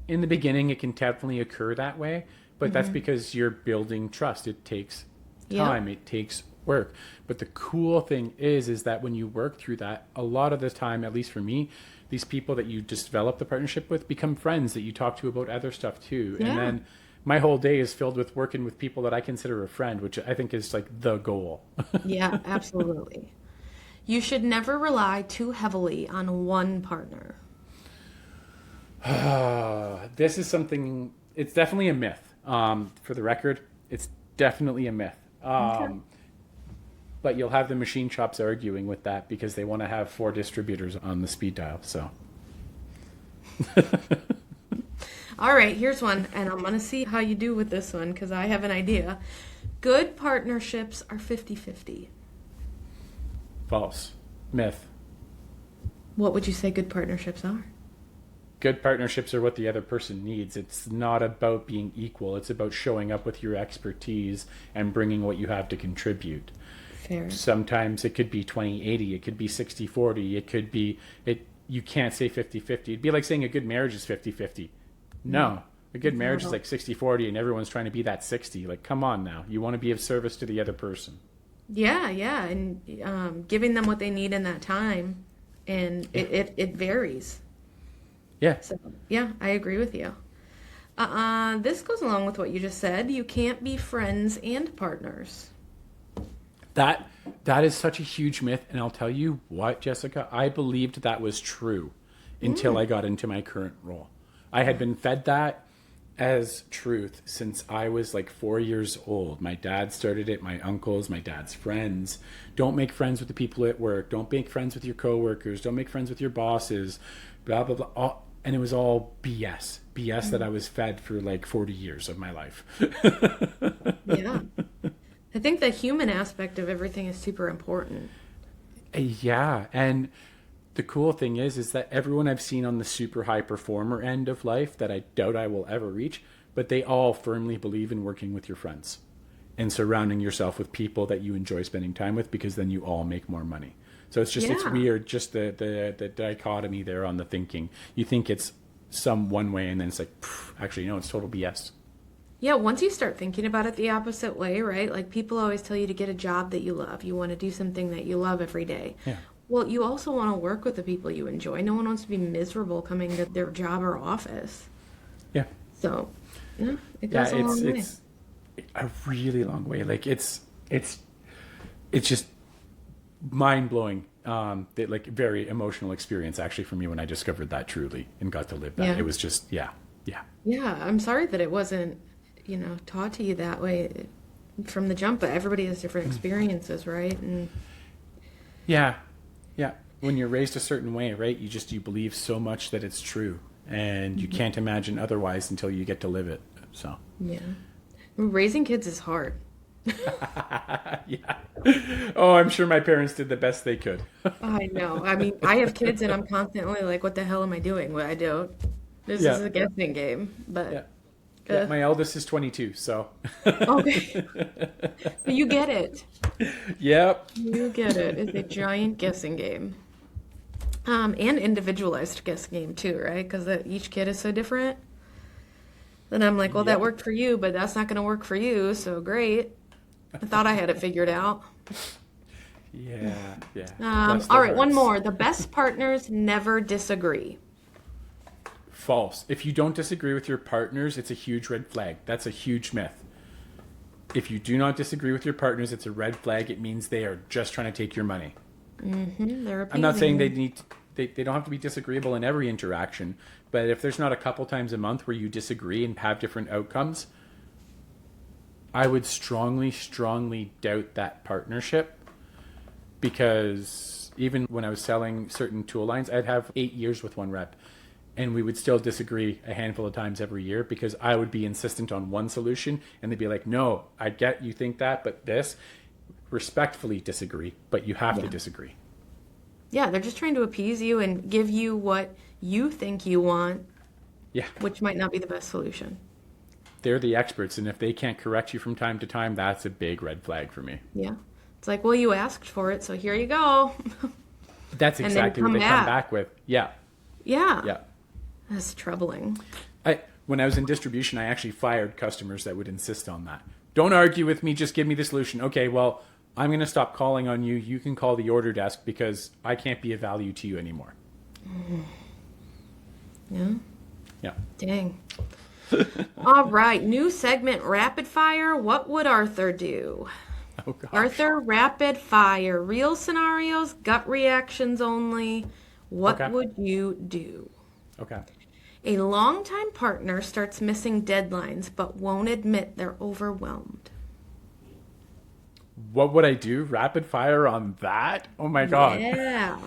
it can definitely occur that way, but that's because you're building trust. It takes time. It takes work. But the cool thing is that when you work through that, a lot of the time, at least for me, these people that you just develop the partnership with become friends that you talk to about other stuff too. Yeah. And then my whole day is filled with working with people that I consider a friend, which I think is like the goal. Yeah, absolutely. You should never rely too heavily on one partner. This is something, it's definitely a myth. For the record, it's definitely a myth. Okay. But you'll have the machine shops arguing with that because they want to have 4 distributors on the speed dial. So, All right, here's one, and I'm going to see how you do with this one because I have an idea. Good partnerships are 50-50. false. Myth. What would you say good partnerships are? Good partnerships are what the other person needs. It's not about being equal. It's about showing up with your expertise and bringing what you have to contribute. Fair. Sometimes it could be 20-80. It could be 60-40. It could be, you can't say 50-50. It'd be like saying a good marriage is 50-50. No. A good marriage is like 60-40 and everyone's trying to be that 60. Like, come on now. You want to be of service to the other person. Yeah, and giving them what they need in that time, and it varies. Yeah. So, yeah, I agree with you. This goes along with what you just said. You can't be friends and partners. That is such a huge myth, and I'll tell you what, Jessica, I believed that was true until I got into my current role. I had been fed that as truth since I was like 4 years old. My dad started it, my uncles, my dad's friends. Don't make friends with the people at work. Don't make friends with your coworkers. Don't make friends with your bosses. Blah, blah, blah. And it was all BS. BS that I was fed for like 40 years of my life. Yeah. I think the human aspect of everything is super important. Yeah, and the cool thing is that everyone I've seen on the super high performer end of life that I doubt I will ever reach, but they all firmly believe in working with your friends and surrounding yourself with people that you enjoy spending time with, because then you all make more money. So it's just, it's Yeah. weird, just the dichotomy there on the thinking. You think it's some one way, and then it's like, actually, no, it's total BS. Yeah, once you start thinking about it the opposite way, right? Like people always tell you to get a job that you love. You want to do something that you love every day. Yeah. Well, you also want to work with the people you enjoy. No one wants to be miserable coming to their job or office. Yeah. So, yeah, it Yeah, goes a long way. it's a really long way. Like it's just mind blowing. Like very emotional experience actually for me when I discovered that truly and got to live that. Yeah. It was just yeah. Yeah, I'm sorry that it wasn't, taught to you that way from the jump, but everybody has different experiences, right? And Yeah. Yeah. When you're raised a certain way, right? You believe so much that it's true, and you can't imagine otherwise until you get to live it. So yeah. Raising kids is hard. yeah. Oh, I'm sure my parents did the best they could. I know. I mean, I have kids and I'm constantly like, what the hell am I doing? What I don't. This Yeah. is a guessing game, but Yeah. Yeah, my eldest is 22, so okay. So you get it. yep. You get it. It's a giant guessing game. And individualized guessing game too, right? Because each kid is so different. Then I'm like, well, that Yep. worked for you, but that's not going to work for you. So great. I thought I had it figured out. Yeah. Bless All their right, one hearts. more. The best partners never disagree. False. If you don't disagree with your partners, it's a huge red flag. That's a huge myth. If you do not disagree with your partners, it's a red flag. It means they are just trying to take your money. They're I'm not saying appeasing. they don't have to be disagreeable in every interaction, but if there's not a couple times a month where you disagree and have different outcomes, I would strongly, strongly doubt that partnership, because even when I was selling certain tool lines, I'd have 8 years with one rep, and we would still disagree a handful of times every year because I would be insistent on one solution and they'd be like, no, I get you think that, but this. Respectfully disagree, but you have to disagree. Yeah, they're just trying to appease you and give you what you think you want, Yeah. which might not be the best solution. They're the experts, and if they can't correct you from time to time, that's a big red flag for me. Yeah. It's like, well, you asked for it, so here you go. That's And then exactly what come they back. come back with. Yeah. Yeah. That's troubling. When I was in distribution, I actually fired customers that would insist on that. Don't argue with me, just give me the solution. Okay, well, I'm going to stop calling on you. You can call the order desk because I can't be of value to you anymore. Yeah. Yeah. Dang. All right. New segment, rapid fire. What would Arthur do? Oh, gosh. Arthur, rapid fire. Real scenarios, gut reactions only. What Okay. would you do? Okay. A longtime partner starts missing deadlines but won't admit they're overwhelmed. What would I do? Rapid fire on that? Oh, my God. Yeah.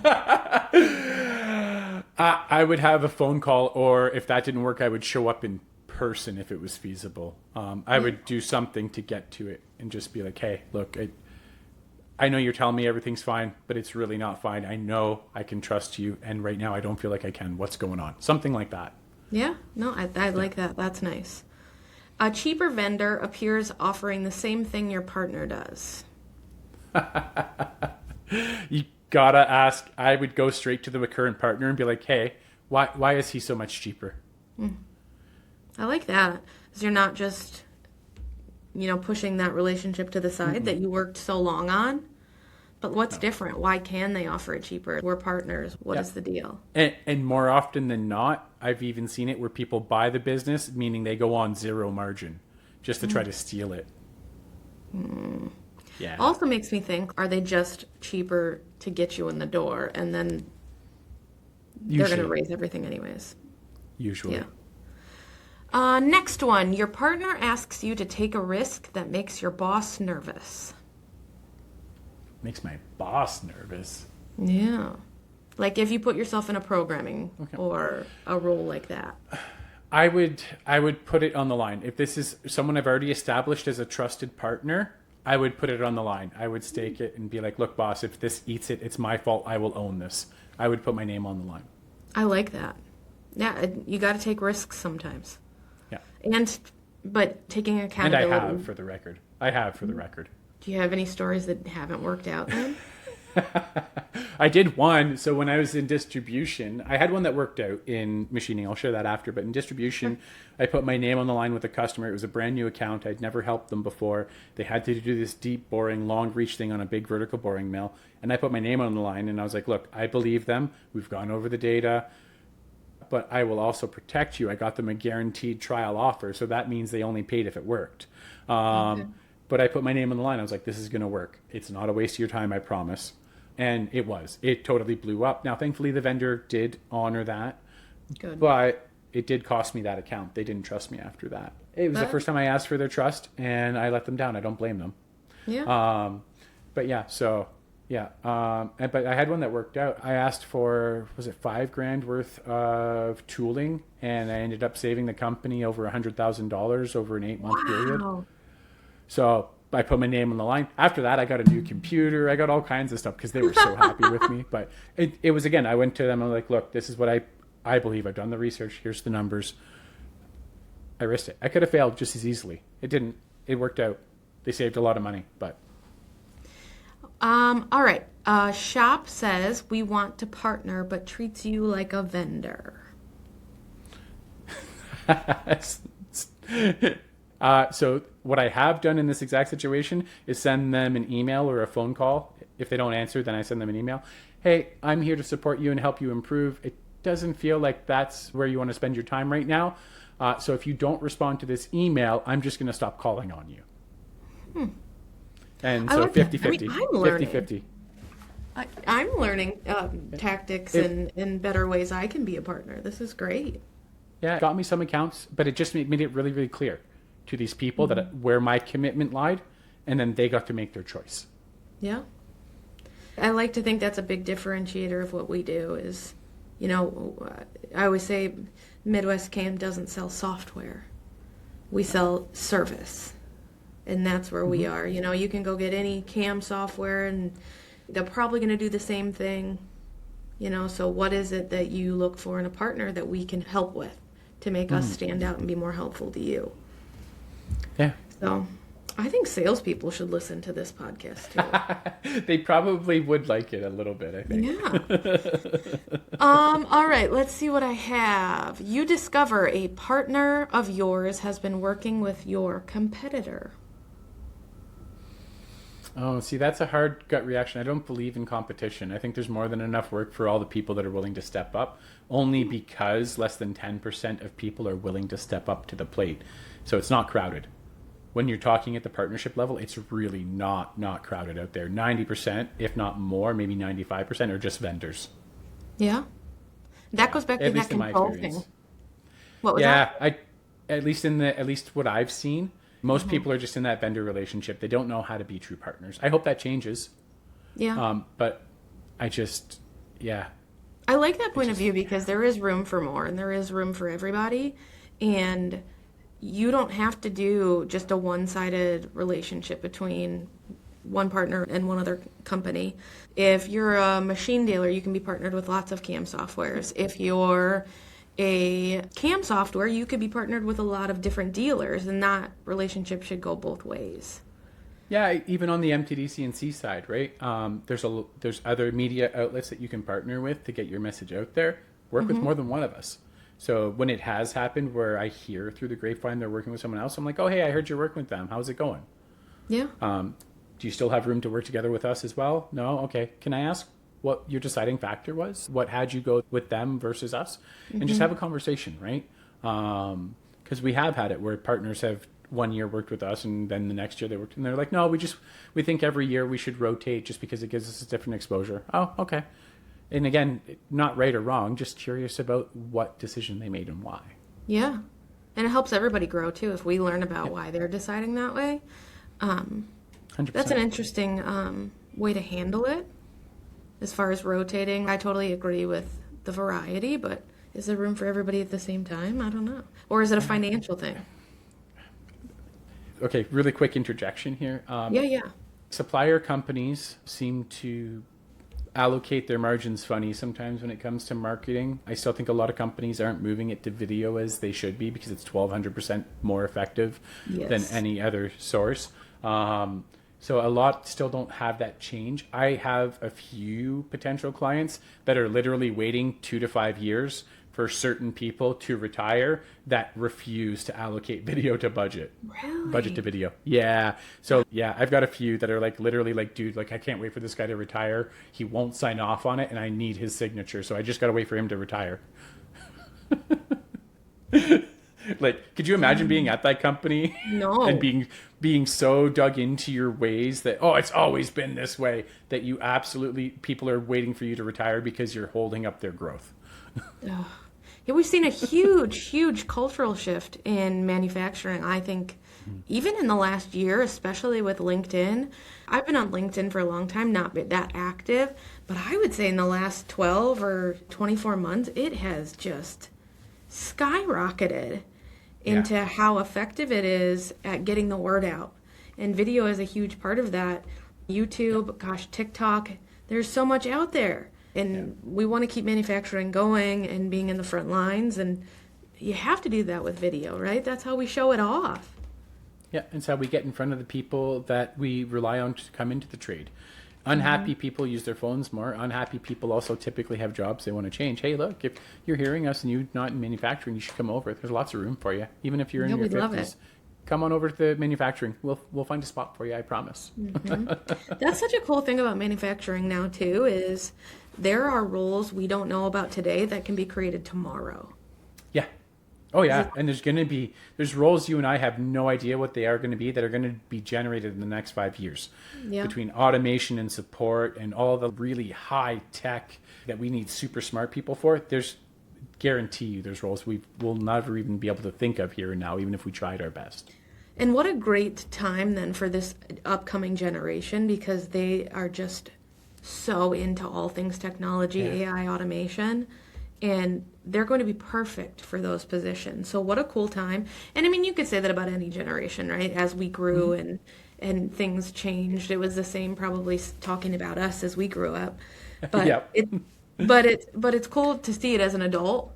I would have a phone call, or if that didn't work, I would show up in person if it was feasible. I would do something to get to it and just be like, hey, look, I know you're telling me everything's fine, but it's really not fine. I know I can trust you, and right now I don't feel like I can. What's going on? Something like that. Yeah. No, I like that. That's nice. A cheaper vendor appears offering the same thing your partner does. You gotta ask. I would go straight to the current partner and be like, hey, why is he so much cheaper? I like that. Because you're not just, pushing that relationship to the side that you worked so long on. But what's different? Why can they offer it cheaper? We're partners. What is the deal? And more often than not, I've even seen it where people buy the business, meaning they go on zero margin just to try to steal it. Yeah. Also makes me think, are they just cheaper to get you in the door and then they're going to Usually. raise everything anyways? Usually. Yeah. Next one. Your partner asks you to take a risk that makes your boss nervous. Makes my boss nervous. Yeah. Like if you put yourself in a programming or a role like that. I would put it on the line. If this is someone I've already established as a trusted partner, I would put it on the line. I would stake it and be like, look, boss, if this eats it, it's my fault. I will own this. I would put my name on the line. I like that. Yeah, you got to take risks sometimes. Yeah. But taking And accountability. I have, for the record. Do you have any stories that haven't worked out then? I did one. So when I was in distribution, I had one that worked out in machining. I'll share that after. But in distribution, I put my name on the line with the customer. It was a brand new account. I'd never helped them before. They had to do this deep boring, long reach thing on a big vertical boring mill. And I put my name on the line and I was like, look, I believe them. We've gone over the data, but I will also protect you. I got them a guaranteed trial offer. So that means they only paid if it worked. But I put my name on the line. I was like, this is going to work. It's not a waste of your time, I promise. And it was. It totally blew up. Now, thankfully, the vendor did honor that. Good. But it did cost me that account. They didn't trust me after that. It was the first time I asked for their trust, and I let them down. I don't blame them. Yeah. But yeah, so yeah. But I had one that worked out. I asked for, was it $5,000 worth of tooling, and I ended up saving the company over $100,000 over an 8-month period. So I put my name on the line. After that, I got a new computer. I got all kinds of stuff because they were so happy with me. But it was, again, I went to them. I'm like, look, this is what I believe. I've done the research. Here's the numbers. I risked it. I could have failed just as easily. It didn't. It worked out. They saved a lot of money, but. All right. Shop says we want to partner, but treats you like a vendor. So what I have done in this exact situation is send them an email or a phone call. If they don't answer, then I send them an email. Hey, I'm here to support you and help you improve. It doesn't feel like that's where you want to spend your time right now. So if you don't respond to this email, I'm just going to stop calling on you. And so 50-50. I'm learning. 50-50. I'm learning tactics and better ways I can be a partner. This is great. Yeah, it got me some accounts, but it just made it really, really clear to these people that where my commitment lied, and then they got to make their choice. Yeah. I like to think that's a big differentiator of what we do is, I always say Midwest CAM doesn't sell software. We sell service. And that's where we are. You can go get any CAM software and they're probably going to do the same thing. So what is it that you look for in a partner that we can help with to make us stand out and be more helpful to you? Yeah. So I think salespeople should listen to this podcast too. They probably would like it a little bit, I think. Yeah. All right, let's see what I have. You discover a partner of yours has been working with your competitor. Oh, see, that's a hard gut reaction. I don't believe in competition. I think there's more than enough work for all the people that are willing to step up, only because less than 10% of people are willing to step up to the plate. So it's not crowded. When you're talking at the partnership level, it's really not crowded out there. 90%, if not more, maybe 95% are just vendors. Yeah. That goes back to that control thing. What was that? At least what I've seen, most people are just in that vendor relationship. They don't know how to be true partners. I hope that changes. Yeah. But I just, I like that point of view because there is room for more and there is room for everybody. And you don't have to do just a one-sided relationship between one partner and one other company. If you're a machine dealer, you can be partnered with lots of CAM softwares. If you're a CAM software, you could be partnered with a lot of different dealers, and that relationship should go both ways. Yeah, even on the MTDCNC side, right? There's other media outlets that you can partner with to get your message out there. Work with more than one of us. So when it has happened where I hear through the grapevine they're working with someone else, I'm like, oh, hey, I heard you're working with them. How's it going? Yeah. Do you still have room to work together with us as well? No? Okay. Can I ask what your deciding factor was? What had you go with them versus us? And just have a conversation, right? Because we have had it where partners have 1 year worked with us and then the next year they worked and they're like, no, we think every year we should rotate just because it gives us a different exposure. Oh, okay. And again, not right or wrong, just curious about what decision they made and why. Yeah. And it helps everybody grow too if we learn about why they're deciding that way. 100%. That's an interesting way to handle it as far as rotating. I totally agree with the variety, but is there room for everybody at the same time? I don't know. Or is it a financial thing? Okay, really quick interjection here. Yeah. Supplier companies seem to allocate their margins funny sometimes when it comes to marketing. I still think a lot of companies aren't moving it to video as they should be because it's 1,200% more effective than any other source. So a lot still don't have that change. I have a few potential clients that are literally waiting 2 to 5 years for certain people to retire that refuse to allocate video to budget. Really? Budget to video. Yeah. So yeah, I've got a few that are like literally like, dude, like I can't wait for this guy to retire. He won't sign off on it and I need his signature. So I just got to wait for him to retire. Like, could you imagine being at that company? No. And being so dug into your ways that, oh, it's always been this way, that you absolutely, people are waiting for you to retire because you're holding up their growth. Yeah, we've seen a huge cultural shift in manufacturing. I think even in the last year, especially with LinkedIn. I've been on LinkedIn for a long time, not been that active, but I would say in the last 12 or 24 months, it has just skyrocketed into how effective it is at getting the word out. And video is a huge part of that. YouTube, gosh, TikTok, there's so much out there. And we want to keep manufacturing going and being in the front lines. And you have to do that with video, right? That's how we show it off. Yeah, it's how we get in front of the people that we rely on to come into the trade. Unhappy people use their phones more. Unhappy people also typically have jobs they want to change. Hey, look, if you're hearing us and you're not in manufacturing, you should come over. There's lots of room for you. Even if you're in your 50s, love it. Come on over to the manufacturing. We'll find a spot for you, I promise. That's such a cool thing about manufacturing now, too, is there are roles we don't know about today that can be created tomorrow. Yeah. Oh, yeah. And there's roles you and I have no idea what they are going to be that are going to be generated in the next 5 years. Yeah. Between automation and support and all the really high tech that we need super smart people for, guarantee you there's roles we will never even be able to think of here and now, even if we tried our best. And what a great time then for this upcoming generation, because they are just so into all things technology, AI, automation, and they're going to be perfect for those positions. So what a cool time. And I mean, you could say that about any generation, right? As we grew and things changed, it was the same probably talking about us as we grew up. But but it's cool to see it as an adult.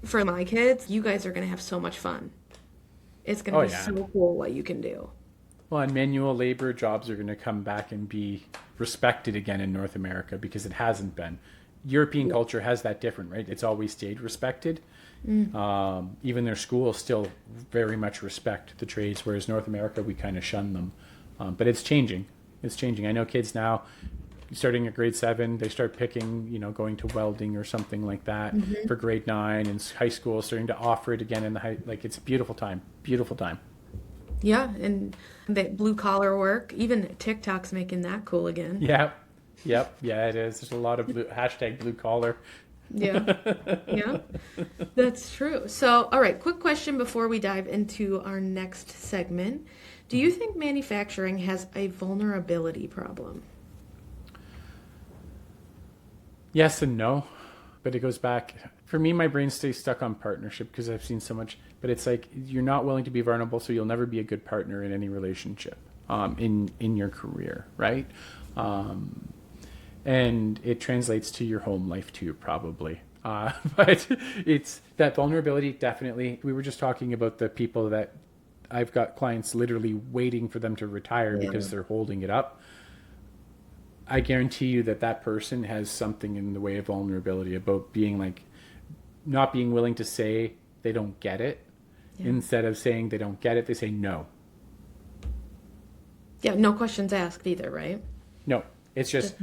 For my kids, you guys are going to have so much fun. It's going to be so cool what you can do. Well, and manual labor jobs are going to come back and be respected again in North America because it hasn't been. European culture has that different, right? It's always stayed respected. Even their schools still very much respect the trades, whereas North America, we kind of shun them. But it's changing. It's changing. I know kids now, starting at grade 7, they start picking, going to welding or something like that for grade 9, and high school starting to offer it again in the it's a beautiful time. Beautiful time. Yeah, and that blue collar work, even TikTok's making that cool again. Yeah. Yep. Yeah, it is. There's a lot of blue collar. Yeah. That's true. So, all right, quick question before we dive into our next segment. Do you think manufacturing has a vulnerability problem? Yes and no, but it goes back. For me, my brain stays stuck on partnership because I've seen so much, but it's like you're not willing to be vulnerable, so you'll never be a good partner in any relationship in your career, right? And it translates to your home life too, probably. But it's that vulnerability, definitely. We were just talking about the people that I've got clients literally waiting for them to retire because they're holding it up. I guarantee you that person has something in the way of vulnerability about being not being willing to say they don't get it. Instead of saying they don't get it, they say no. Yeah, no questions asked either, right? No, it's just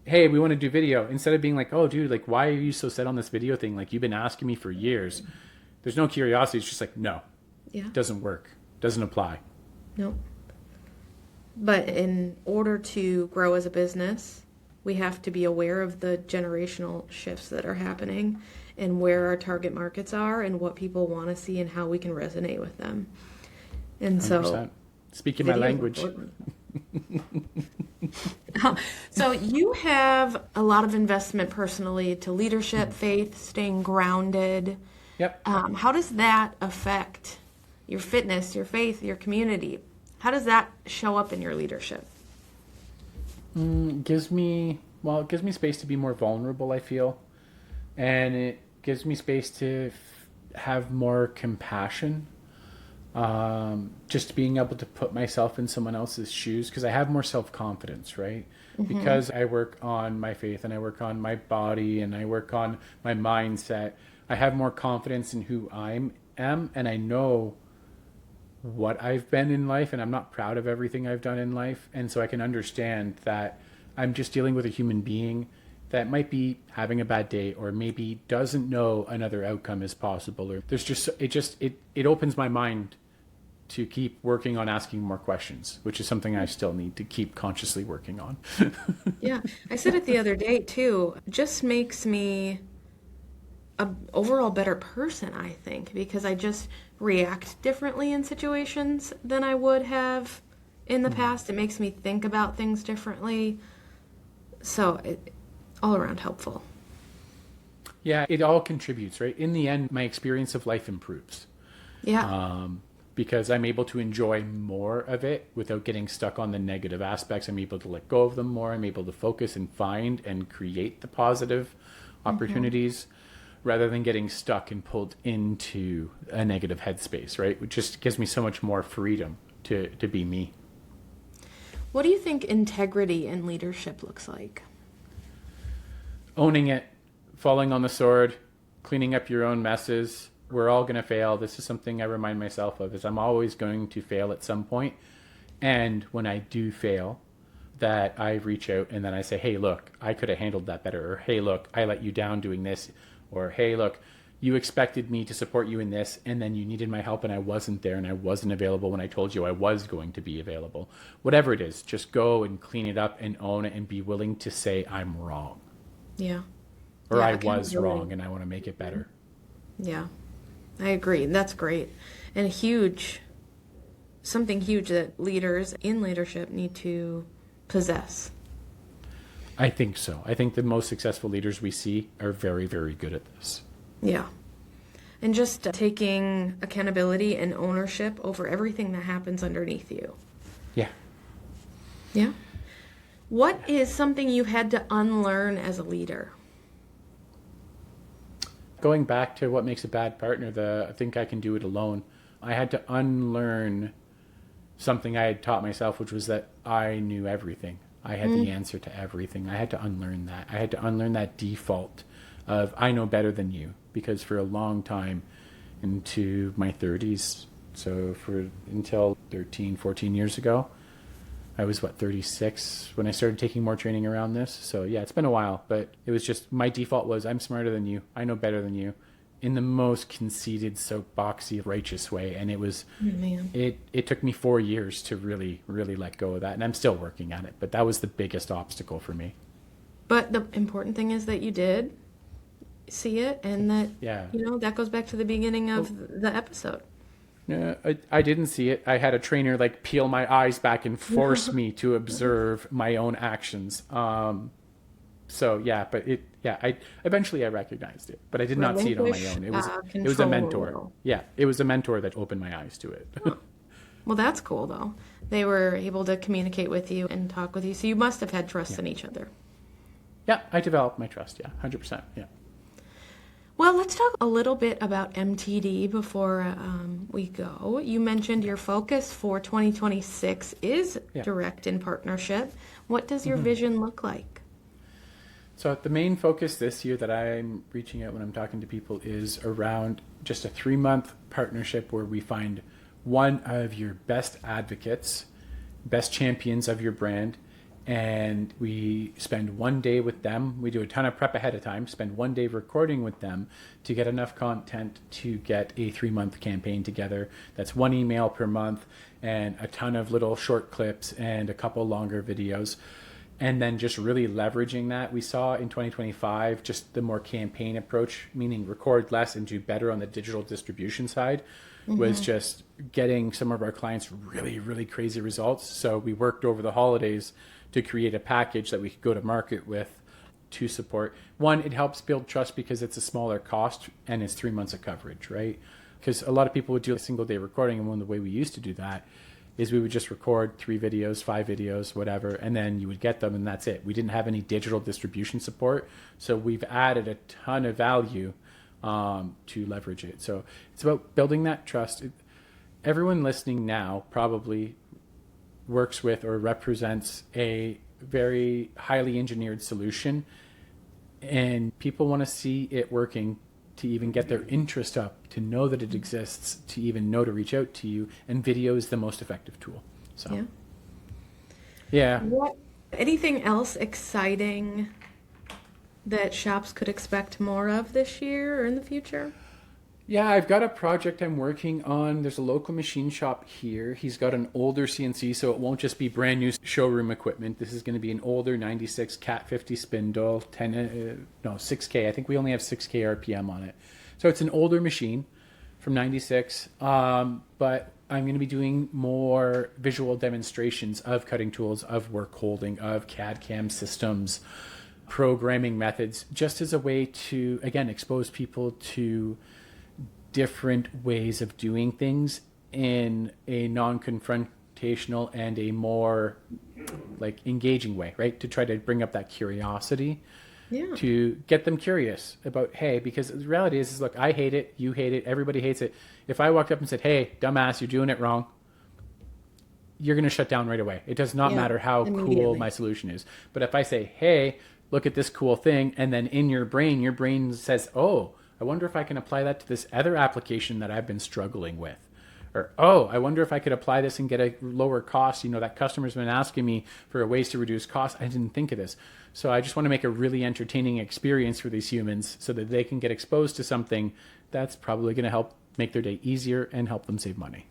hey, we want to do video. Instead of being like, oh, dude, why are you so set on this video thing? You've been asking me for years. There's no curiosity. It's just no. Yeah. It doesn't work. Doesn't apply. No. But in order to grow as a business, we have to be aware of the generational shifts that are happening and where our target markets are and what people want to see and how we can resonate with them. And 100%. So speaking my language. So you have a lot of investment personally to leadership, faith, staying grounded. Yep. How does that affect your fitness, your faith, your community? How does that show up in your leadership? It gives me space to be more vulnerable, I feel. And it gives me space to have more compassion. Just being able to put myself in someone else's shoes, because I have more self-confidence, right? Because I work on my faith and I work on my body and I work on my mindset, I have more confidence in who I am, and I know what I've been in life, and I'm not proud of everything I've done in life. And so I can understand that I'm just dealing with a human being that might be having a bad day, or maybe doesn't know another outcome is possible, or there's just it opens my mind to keep working on asking more questions, which is something I still need to keep consciously working on. Yeah, I said it the other day too. Just makes me a overall better person, I think, because I just react differently in situations than I would have in the past. It makes me think about things differently. So all around helpful. Yeah, it all contributes, right? In the end, my experience of life improves. Yeah. Because I'm able to enjoy more of it without getting stuck on the negative aspects. I'm able to let go of them more. I'm able to focus and find and create the positive opportunities rather than getting stuck and pulled into a negative headspace, right? Which just gives me so much more freedom to be me. What do you think integrity in leadership looks like? Owning it, falling on the sword, cleaning up your own messes. We're all going to fail. This is something I remind myself of, is I'm always going to fail at some point. And when I do fail, that I reach out and then I say, hey, look, I could have handled that better. Or, hey, look, I let you down doing this. Or, hey, look, you expected me to support you in this, and then you needed my help and I wasn't there and I wasn't available when I told you I was going to be available. Whatever it is, just go and clean it up and own it and be willing to say I'm wrong. Yeah. Or Yeah, I was accountability. wrong and I want to make it better. Yeah, I agree. That's great. And something huge that leaders in leadership need to possess. I think so. I think the most successful leaders we see are very, very good at this. Yeah. And just taking accountability and ownership over everything that happens underneath you. Yeah. Yeah. What is something you had to unlearn as a leader? Going back to what makes a bad partner, I think I can do it alone. I had to unlearn something I had taught myself, which was that I knew everything. I had the answer to everything. I had to unlearn that. I had to unlearn that default of I know better than you, because for a long time into my 30s, so until 13, 14 years ago, I was 36 when I started taking more training around this. So yeah, it's been a while, but it was just my default was I'm smarter than you. I know better than you, in the most conceited, soapboxy, righteous way. And it was, it took me 4 years to really, really let go of that. And I'm still working at it, but that was the biggest obstacle for me. But the important thing is that you did see it, and that, Yeah. that goes back to the beginning of the episode. Yeah, I didn't see it. I had a trainer peel my eyes back and force me to observe my own actions. So yeah, but I eventually recognized it, but I did not see it on my own. It was a mentor. Yeah, it was a mentor that opened my eyes to it. Well, that's cool though. They were able to communicate with you and talk with you, so you must have had trust in each other. Yeah, I developed my trust. Yeah, 100%. Yeah. Well, let's talk a little bit about MTD before we go. You mentioned your focus for 2026 is direct in partnership. What does your vision look like? So the main focus this year that I'm reaching out when I'm talking to people is around just a 3-month partnership where we find one of your best advocates, best champions of your brand, and we spend 1 day with them. We do a ton of prep ahead of time, spend 1 day recording with them to get enough content to get a 3-month campaign together. That's 1 email per month and a ton of little short clips and a couple longer videos. And then just really leveraging that. We saw in 2025 just the more campaign approach, meaning record less and do better on the digital distribution side, was just getting some of our clients really, really crazy results. So we worked over the holidays to create a package that we could go to market with to support. One, it helps build trust because it's a smaller cost and it's 3 months of coverage, right? Because a lot of people would do a single day recording, and one of the way we used to do that, is we would just record 3 videos, 5 videos, whatever, and then you would get them and that's it. We didn't have any digital distribution support. So we've added a ton of value to leverage it. So it's about building that trust. Everyone listening now probably works with or represents a very highly engineered solution, and people want to see it working to even get their interest up, to know that it exists, to even know to reach out to you. And video is the most effective tool. So, yeah. Anything else exciting that shops could expect more of this year or in the future? Yeah, I've got a project I'm working on. There's a local machine shop here. He's got an older CNC, so it won't just be brand new showroom equipment. This is going to be an older 96 Cat 50 spindle, 6K. I think we only have 6K RPM on it. So it's an older machine from 96, but I'm going to be doing more visual demonstrations of cutting tools, of work holding, of CAD CAM systems, programming methods, just as a way to, again, expose people to different ways of doing things in a non-confrontational and a more like engaging way, right? To try to bring up that curiosity, to get them curious about, hey, because the reality is look, I hate it, you hate it, everybody hates it. If I walked up and said, hey, dumbass, you're doing it wrong, you're going to shut down right away. It does not matter how cool my solution is. But if I say, hey, look at this cool thing, and then in your brain says, oh, I wonder if I can apply that to this other application that I've been struggling with. Or, oh, I wonder if I could apply this and get a lower cost. You know, that customer's been asking me for ways to reduce costs. I didn't think of this. So I just want to make a really entertaining experience for these humans so that they can get exposed to something that's probably going to help make their day easier and help them save money.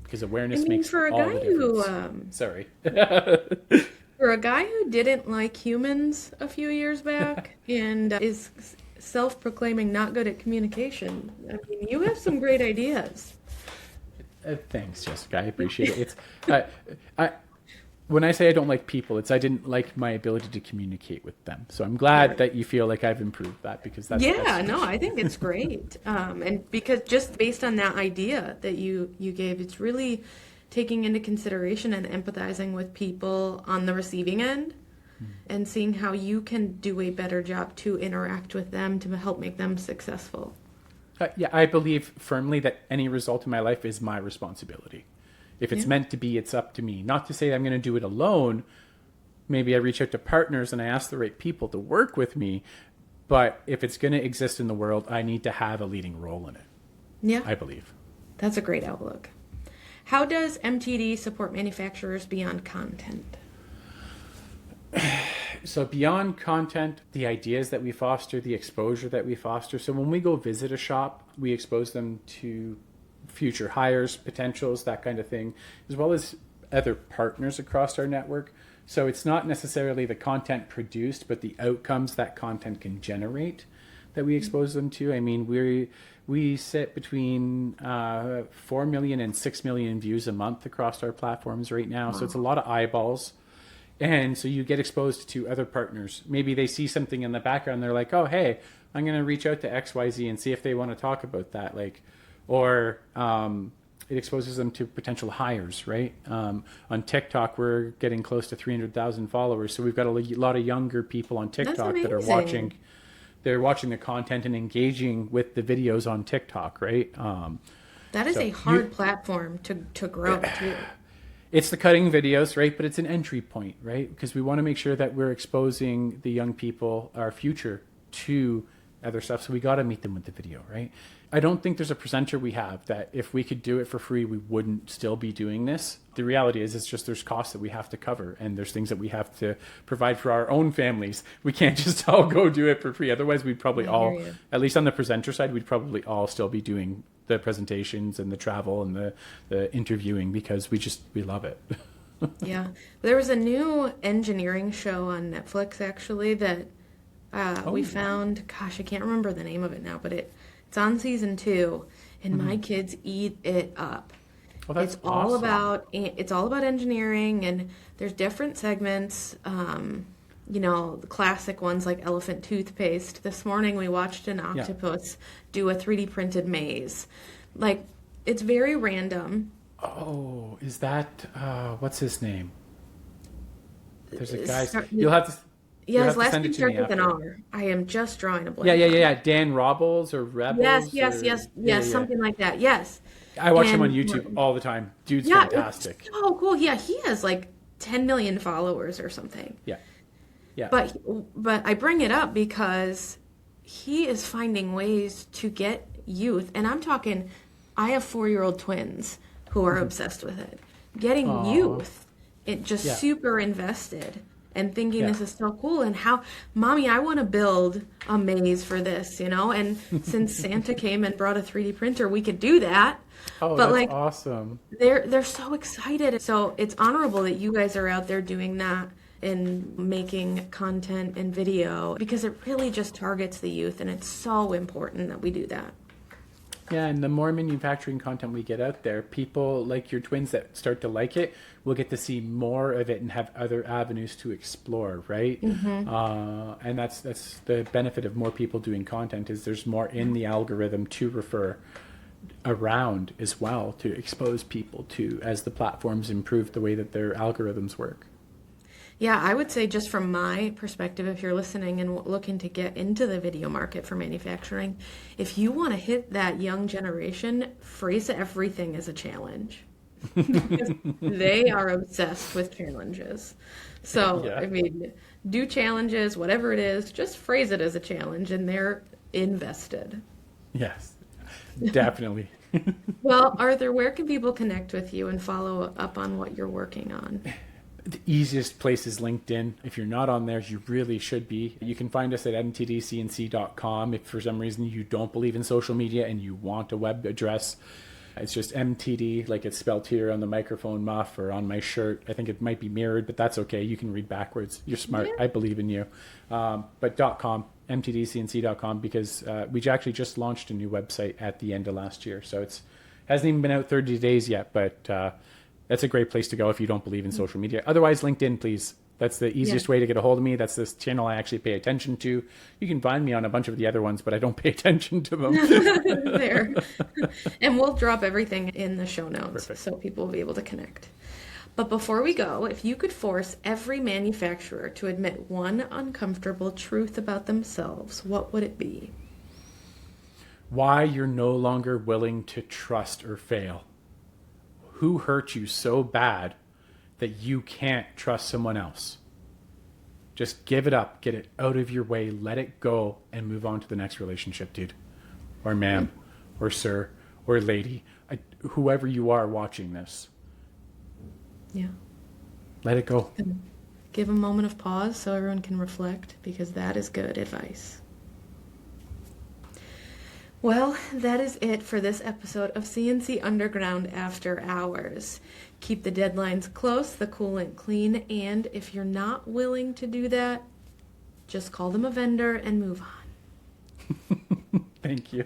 Because awareness makes all the difference. Sorry. For a guy who didn't like humans a few years back and is self-proclaiming not good at communication, I mean, you have some great ideas. Thanks, Jessica. I appreciate it. It's when I say I don't like people, it's I didn't like my ability to communicate with them. So I'm glad that you feel like I've improved that, because that's I think it's great. And because just based on that idea that you gave, it's really taking into consideration and empathizing with people on the receiving end and seeing how you can do a better job to interact with them to help make them successful. I believe firmly that any result in my life is my responsibility. If it's meant to be, it's up to me. Not to say that I'm going to do it alone. Maybe I reach out to partners and I ask the right people to work with me. But if it's going to exist in the world, I need to have a leading role in it. Yeah. I believe. That's a great outlook. How does MTD support manufacturers beyond content? So beyond content, the ideas that we foster, the exposure that we foster. So when we go visit a shop, we expose them to future hires, potentials, that kind of thing, as well as other partners across our network. So it's not necessarily the content produced, but the outcomes that content can generate that we expose them to. I mean, we sit between 4 million and 6 million views a month across our platforms right now. Wow. So it's a lot of eyeballs. And so you get exposed to other partners. Maybe they see something in the background. They're like, oh, hey, I'm going to reach out to XYZ and see if they want to talk about that. Or it exposes them to potential hires, right? On TikTok, we're getting close to 300,000 followers. So we've got a lot of younger people on TikTok that are watching. They're watching the content and engaging with the videos on TikTok, right? That is a hard platform to grow too. It's the cutting videos, right? But it's an entry point, right? Because we want to make sure that we're exposing the young people, our future, to other stuff. So we got to meet them with the video, right? I don't think there's a presenter we have that if we could do it for free, we wouldn't still be doing this. The reality is it's just there's costs that we have to cover and there's things that we have to provide for our own families. We can't just all go do it for free. Otherwise, we'd probably all, at least on the presenter side, we'd probably all still be doing the presentations and the travel and the interviewing because we love it. Yeah. There was a new engineering show on Netflix actually that we found. Gosh, I can't remember the name of it now, but it's on season 2 and my kids eat it up. Oh, that's awesome. It's all about engineering, and there's different segments. The classic ones like elephant toothpaste. This morning we watched an octopus do a 3D printed maze. Like, it's very random, Oh, is that what's his name? There's a guy. Start- You'll have to. Yeah, You'll his have to last send name it to me starts with an after. R. I am just drawing a Yeah, blank yeah, on yeah, it. yeah. Dan Robbles or Yes, Rebels yes, or yes, yeah, yeah, yes, yeah. something like that. Yes. I watch him on And YouTube all the time. Dude's yeah, it's fantastic. so cool. Yeah, he has like 10 million followers or something. Yeah, yeah. But but I bring it up because he is finding ways to get youth, and I'm talking, I have 4-year-old twins who are obsessed with it. Getting Aw. youth, it just Yeah, super invested and thinking yeah. this is so cool and how, mommy, I want to build a maze for this, you know? And since Santa came and brought a 3D printer, we could do that. Oh, But that's like awesome. they're so excited. So it's honorable that you guys are out there doing that and making content and video because it really just targets the youth and it's so important that we do that. Yeah, and the more manufacturing content we get out there, people like your twins that start to like it will get to see more of it and have other avenues to explore, right? And that's the benefit of more people doing content is there's more in the algorithm to refer around as well to expose people to as the platforms improve the way that their algorithms work. Yeah, I would say just from my perspective, if you're listening and looking to get into the video market for manufacturing, if you want to hit that young generation, phrase everything as a challenge. Because they are obsessed with challenges. So, Yeah. I mean, do challenges, whatever it is, just phrase it as a challenge and they're invested. Yes, definitely. Well, Arthur, where can people connect with you and follow up on what you're working on? The easiest place is LinkedIn. If you're not on there, you really should be. You can find us at mtdcnc.com. If for some reason you don't believe in social media and you want a web address, it's just MTD, like it's spelled here on the microphone muff or on my shirt. I think it might be mirrored, but that's okay. You can read backwards. You're smart. Yeah. I believe in you. But .com, mtdcnc.com, because we actually just launched a new website at the end of last year. So it's hasn't even been out 30 days yet, but that's a great place to go if you don't believe in social media. Otherwise, LinkedIn, please. That's the easiest way to get a hold of me. That's this channel I actually pay attention to. You can find me on a bunch of the other ones, but I don't pay attention to them. There. And we'll drop everything in the show notes Perfect. so people will be able to connect. But before we go, if you could force every manufacturer to admit one uncomfortable truth about themselves, what would it be? Why you're no longer willing to trust or fail. Who hurt you so bad that you can't trust someone else? Just give it up, get it out of your way, let it go, and move on to the next relationship, dude. Or ma'am, or sir, or lady, whoever you are watching this. Yeah. Let it go. Give a moment of pause so everyone can reflect because that is good advice. Well, that is it for this episode of CNC Underground After Hours. Keep the deadlines close, the coolant clean, and if you're not willing to do that, just call them a vendor and move on. Thank you.